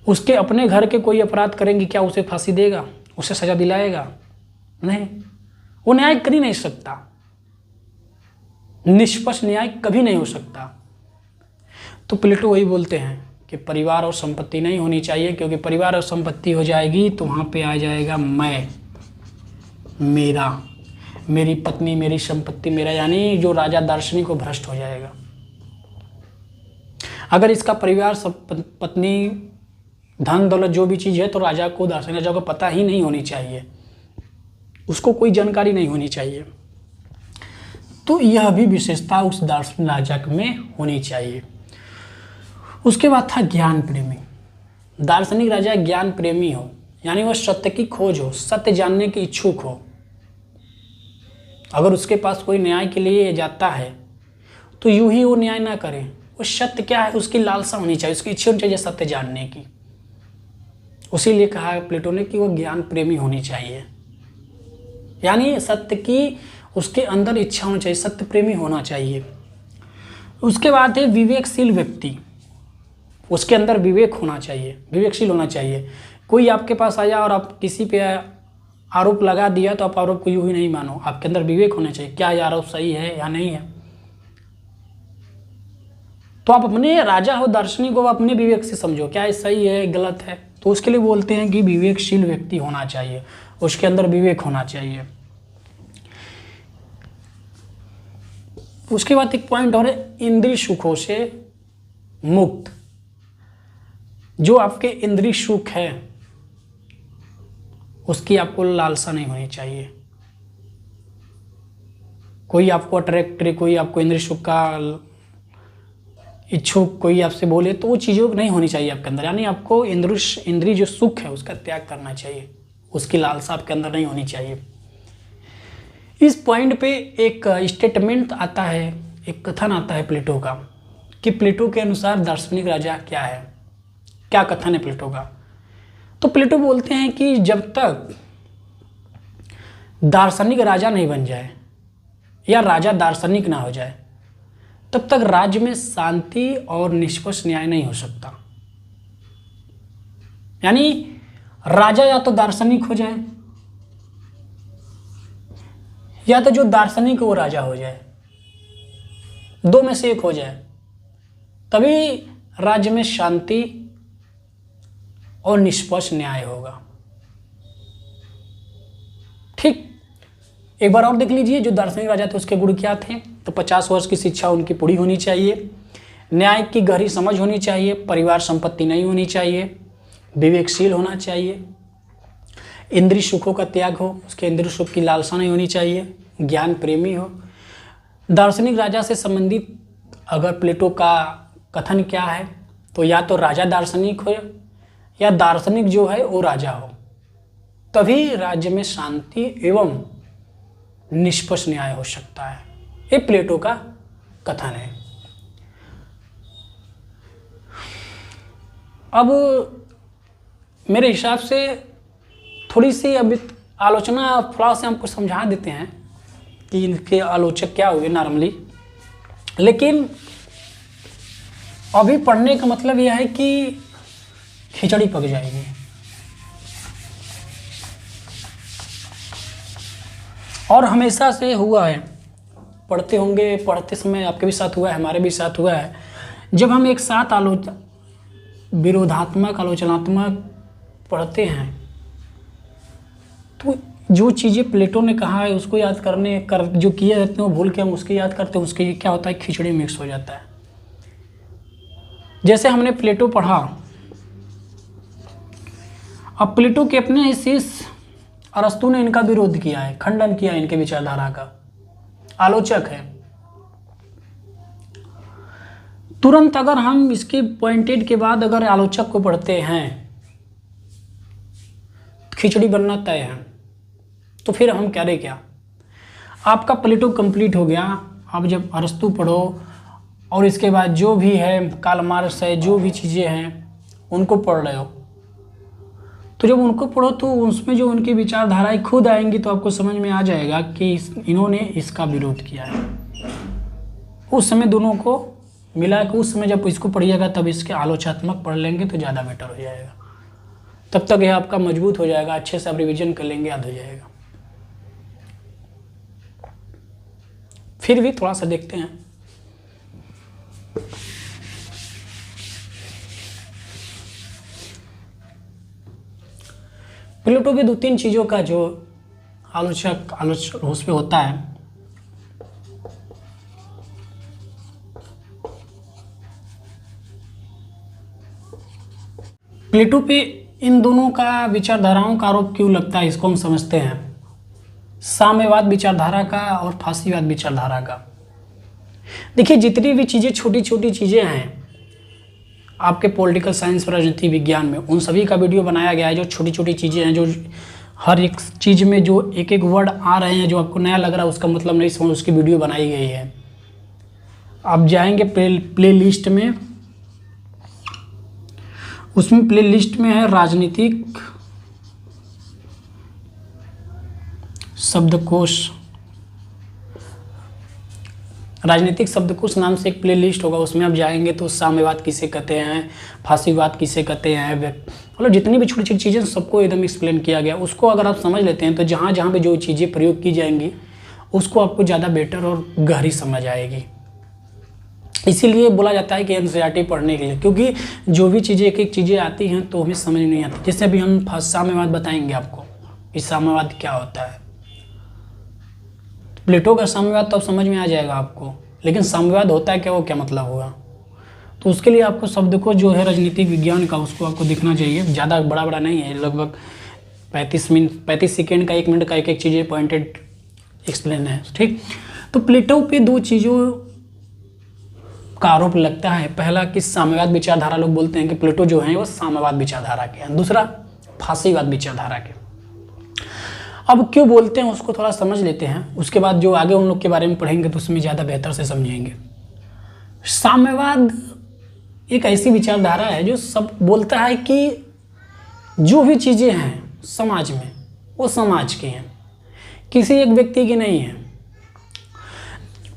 उसके अपने घर के कोई अपराध करेंगे, क्या उसे फांसी देगा, उसे सजा दिलाएगा? नहीं, वो न्याय कर ही नहीं सकता, निष्पक्ष न्याय कभी नहीं हो सकता। तो प्लेटो वही बोलते हैं कि परिवार और संपत्ति नहीं होनी चाहिए, क्योंकि परिवार और संपत्ति हो जाएगी तो वहाँ पे आ जाएगा मैं, मेरा, मेरी पत्नी, मेरी संपत्ति, मेरा, यानी जो राजा दार्शनिक को भ्रष्ट हो जाएगा। अगर इसका परिवार, सब पत्नी, धन दौलत जो भी चीज़ है, तो राजा को, दार्शनिक राजा को पता ही नहीं होनी चाहिए, उसको कोई जानकारी नहीं होनी चाहिए। तो यह भी विशेषता उस दार्शनिक राजा में होनी चाहिए। उसके बाद था ज्ञान प्रेमी। दार्शनिक राजा ज्ञान प्रेमी हो, यानी वह सत्य की खोज हो, सत्य जानने की इच्छुक हो। अगर उसके पास कोई न्याय के लिए जाता है तो यूं ही वो न्याय ना करे, वो सत्य क्या है उसकी लालसा होनी चाहिए, उसकी इच्छा होनी चाहिए सत्य जानने की। उसीलिए कहा है प्लेटो ने कि वो ज्ञान प्रेमी होनी चाहिए, यानी सत्य की उसके अंदर इच्छा होनी चाहिए, सत्य प्रेमी होना चाहिए। उसके बाद है विवेकशील व्यक्ति, उसके अंदर विवेक होना चाहिए, विवेकशील होना चाहिए। कोई आपके पास आया और आप किसी पे आरोप लगा दिया तो आप आरोप को यूं ही नहीं मानो, आपके अंदर विवेक होना चाहिए, क्या ये आरोप सही है या नहीं है। तो आप अपने राजा हो, दार्शनिक हो, अपने विवेक से समझो क्या ये सही है गलत है। तो उसके लिए बोलते हैं कि विवेकशील व्यक्ति होना चाहिए, उसके अंदर विवेक होना चाहिए। उसके बाद एक पॉइंट और है, इंद्रिय सुखों से मुक्त। जो आपके इंद्रिय सुख है उसकी आपको लालसा नहीं होनी चाहिए। कोई आपको अट्रैक्ट, कोई आपको इंद्रिय सुख का इच्छुक कोई आपसे बोले तो वो चीज़ों नहीं होनी चाहिए आपके अंदर, यानी आपको इंद्रिय जो सुख है उसका त्याग करना चाहिए, उसकी लालसा आपके अंदर नहीं होनी चाहिए। इस पॉइंट पे एक स्टेटमेंट आता है, एक कथन आता है प्लेटो का, कि प्लेटो के अनुसार दार्शनिक राजा क्या है, क्या कथन है प्लेटो का। तो प्लेटो बोलते हैं कि जब तक दार्शनिक राजा नहीं बन जाए या राजा दार्शनिक ना हो जाए तब तक राज्य में शांति और निष्पक्ष न्याय नहीं हो सकता। यानी राजा या तो दार्शनिक हो जाए, या तो जो दार्शनिक वो राजा हो जाए, दो में से एक हो जाए, तभी राज्य में शांति और निष्पक्ष न्याय होगा। ठीक, एक बार और देख लीजिए, जो दार्शनिक राजा थे उसके गुण क्या थे? तो 50 वर्ष की शिक्षा उनकी पूरी होनी चाहिए, न्याय की गहरी समझ होनी चाहिए, परिवार संपत्ति नहीं होनी चाहिए, विवेकशील होना चाहिए, इंद्रिय सुखों का त्याग हो, उसके इंद्रिय सुख की लालसा नहीं होनी चाहिए, ज्ञान प्रेमी हो। दार्शनिक राजा से संबंधित अगर प्लेटो का कथन क्या है, तो या तो राजा दार्शनिक हो या दार्शनिक जो है वो राजा हो, तभी राज्य में शांति एवं निष्पक्ष न्याय हो सकता है। ये प्लेटो का कथन है। अब मेरे हिसाब से थोड़ी सी अभी आलोचना थोड़ा से हमको समझा देते हैं कि इनके आलोचक क्या हुए नॉर्मली, लेकिन अभी पढ़ने का मतलब यह है कि खिचड़ी पक जाएगी। और हमेशा से हुआ है, पढ़ते होंगे, पढ़ते समय आपके भी साथ हुआ है, हमारे भी साथ हुआ है, जब हम एक साथ विरोधात्मक आलोचनात्मक पढ़ते हैं तो जो चीज़ें प्लेटो ने कहा है उसको याद जो किए जाते हैं वो भूल के हम उसकी याद करते हैं, उसके क्या होता है, खिचड़ी मिक्स हो जाता है। जैसे हमने प्लेटो पढ़ा, अब प्लेटो के अपने शिष्य अरस्तु ने इनका विरोध किया है, खंडन किया इनके विचारधारा का, आलोचक है। तुरंत अगर हम इसके पॉइंटेड के बाद अगर आलोचक को पढ़ते हैं, खिचड़ी बनना तय है, तो फिर हम करें क्या? आपका प्लेटो कंप्लीट हो गया। अब जब अरस्तु पढ़ो और इसके बाद जो भी है कार्ल मार्क्स है, जो भी चीज़ें हैं उनको पढ़ रहे हो, तो जब उनको पढ़ो तो उसमें जो उनकी विचारधाराएं खुद आएंगी तो आपको समझ में आ जाएगा कि इन्होंने इसका विरोध किया है। उस समय दोनों को मिला कि उस समय जब इसको पढ़िएगा तब इसके आलोचनात्मक पढ़ लेंगे तो ज़्यादा बेटर हो जाएगा। तब तक यह आपका मजबूत हो जाएगा, अच्छे से आप रिविजन कर लेंगे, याद हो जाएगा। फिर भी थोड़ा सा देखते हैं। प्लेटो के 2-3 चीज़ों का जो आलोचक उसमें होता है, प्लेटो पे इन दोनों का विचारधाराओं का आरोप क्यों लगता है, इसको हम समझते हैं। साम्यवाद विचारधारा का और फासीवाद विचारधारा का। देखिए, जितनी भी चीज़ें छोटी छोटी चीज़ें हैं आपके पॉलिटिकल साइंस और राजनीति विज्ञान में, उन सभी का वीडियो बनाया गया है। जो छोटी छोटी चीज़ें हैं, जो हर एक चीज़ में जो एक एक वर्ड आ रहे हैं जो आपको नया लग रहा है, उसका मतलब नहीं समझ, उसकी वीडियो बनाई गई है। आप जाएंगे प्ले लिस्ट में, उसमें प्ले लिस्ट में है राजनीतिक शब्दकोश, राजनीतिक शब्दकोश नाम से एक प्ले लिस्ट होगा। उसमें आप जाएंगे तो साम्यवाद किसे कहते हैं, फासीवाद किसे कहते हैं, मतलब जितनी भी छोटी छोटी चीज़ें सबको एकदम एक्सप्लेन किया गया। उसको अगर आप समझ लेते हैं तो जहाँ जहाँ पे जो चीज़ें प्रयोग की जाएंगी उसको आपको ज़्यादा बेटर और गहरी समझ आएगी। इसीलिए बोला जाता है कि एनसीईआरटी पढ़ने के लिए, क्योंकि जो भी चीज़ें एक एक चीज़ें आती हैं तो हमें समझ नहीं आती। जैसे अभी हम साम्यवाद बताएंगे आपको, इस साम्यवाद क्या होता है। प्लेटो का साम्यवाद तो अब समझ में आ जाएगा आपको, लेकिन साम्यवाद होता है क्या, वो क्या मतलब होगा, तो उसके लिए आपको शब्द को जो है राजनीतिक विज्ञान का उसको आपको दिखना चाहिए। ज़्यादा बड़ा नहीं है, लगभग 35 सेकेंड का, 1 मिनट का एक चीज़ें पॉइंटेड एक्सप्लेन है। ठीक, तो प्लेटो पे 2 चीज़ों का आरोप लगता है। पहला कि साम्यवाद विचारधारा, लोग बोलते हैं कि प्लेटो जो है वो साम्यवाद विचारधारा के हैं। दूसरा फासीवाद विचारधारा के। अब क्यों बोलते हैं उसको थोड़ा समझ लेते हैं, उसके बाद जो आगे उन लोग के बारे में पढ़ेंगे तो उसमें ज़्यादा बेहतर से समझेंगे। साम्यवाद एक ऐसी विचारधारा है जो सब बोलता है कि जो भी चीज़ें हैं समाज में वो समाज की हैं, किसी एक व्यक्ति की नहीं है।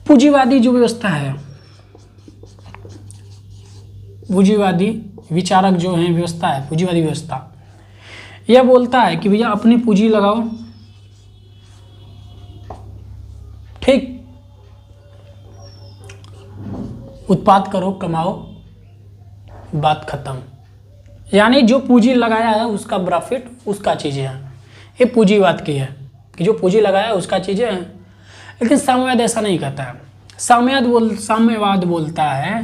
पूंजीवादी जो व्यवस्था है, पूंजीवादी विचारक जो है व्यवस्था है, पूंजीवादी व्यवस्था, यह बोलता है कि भैया अपनी पूंजी लगाओ, ठीक, उत्पाद करो, कमाओ, बात खत्म। यानी जो पूंजी लगाया है उसका प्रॉफिट उसका चीज़ें हैं। ये पूंजीवाद की है कि जो पूंजी लगाया है उसका चीज़ें हैं। लेकिन साम्यवाद ऐसा नहीं कहता है। साम्यवाद बोलता है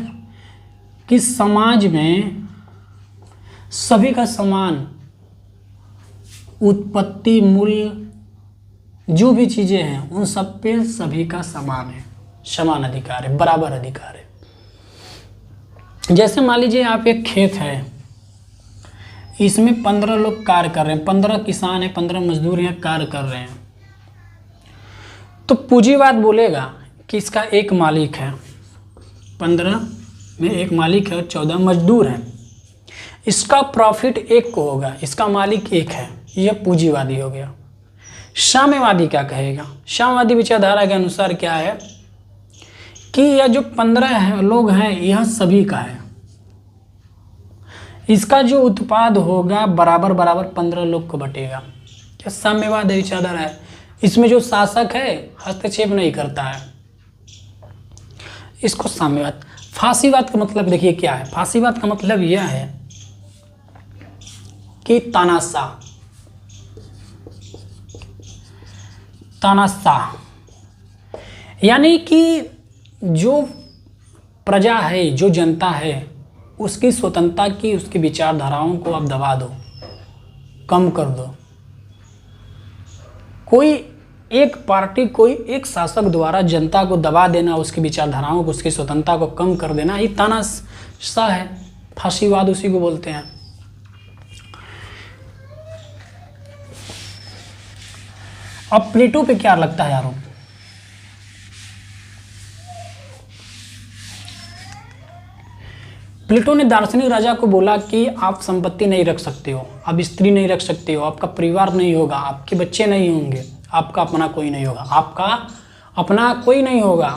कि समाज में सभी का समान उत्पत्ति, मूल्य, जो भी चीज़ें हैं उन सब पे सभी का समान है, समान अधिकार है, बराबर अधिकार है। जैसे मान लीजिए आप एक खेत है, इसमें 15 लोग कार्य कर रहे हैं, 15 किसान हैं, 15 मजदूर हैं, कार्य कर रहे हैं। तो पूंजीवाद बोलेगा कि इसका एक मालिक है, 15 में एक मालिक है और 14 मजदूर हैं, इसका प्रॉफिट एक को होगा, इसका मालिक एक है, यह पूंजीवादी हो गया। साम्यवादी क्या कहेगा? साम्यवादी विचारधारा के अनुसार क्या है कि यह जो 15 लोग हैं यह सभी का है, इसका जो उत्पाद होगा बराबर बराबर 15 लोग को बटेगा। क्या साम्यवाद विचारधारा है? इसमें जो शासक है हस्तक्षेप नहीं करता है, इसको साम्यवाद। फासीवाद का मतलब देखिए क्या है। फासीवाद का मतलब यह है कि तानाशाह, यानी कि जो प्रजा है, जो जनता है, उसकी स्वतंत्रता की, उसकी विचारधाराओं को आप दबा दो, कम कर दो। कोई एक पार्टी, कोई एक शासक द्वारा जनता को दबा देना, उसकी विचारधाराओं को, उसकी स्वतंत्रता को कम कर देना, ये तानाशाह है। फासीवाद उसी को बोलते हैं। अब प्लेटो पे क्या लगता है आरोप? प्लेटो ने दार्शनिक राजा को बोला कि आप संपत्ति नहीं रख सकते हो, आप स्त्री नहीं रख सकते हो, आपका परिवार नहीं होगा, आपके बच्चे नहीं होंगे, आपका अपना कोई नहीं होगा, आपका अपना कोई नहीं होगा,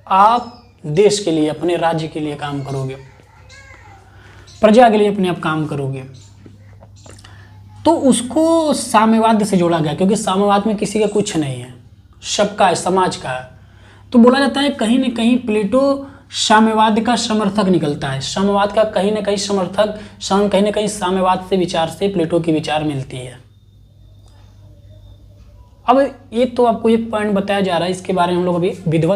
आप देश के लिए, अपने राज्य के लिए काम करोगे, प्रजा के लिए अपने आप काम करोगे। तो उसको साम्यवाद से जोड़ा गया, क्योंकि साम्यवाद में किसी का कुछ नहीं है, सबका है, समाज का है। तो बोला जाता है कहीं न कहीं प्लेटो साम्यवाद का समर्थक निकलता है, साम्यवाद का कहीं न कहीं समर्थक, कहीं न कहीं साम्यवाद से विचार से प्लेटो की विचार मिलती है। अब ये तो आपको ये पॉइंट बताया जा रहा है, इसके बारे में हम लोग अभी विधिवत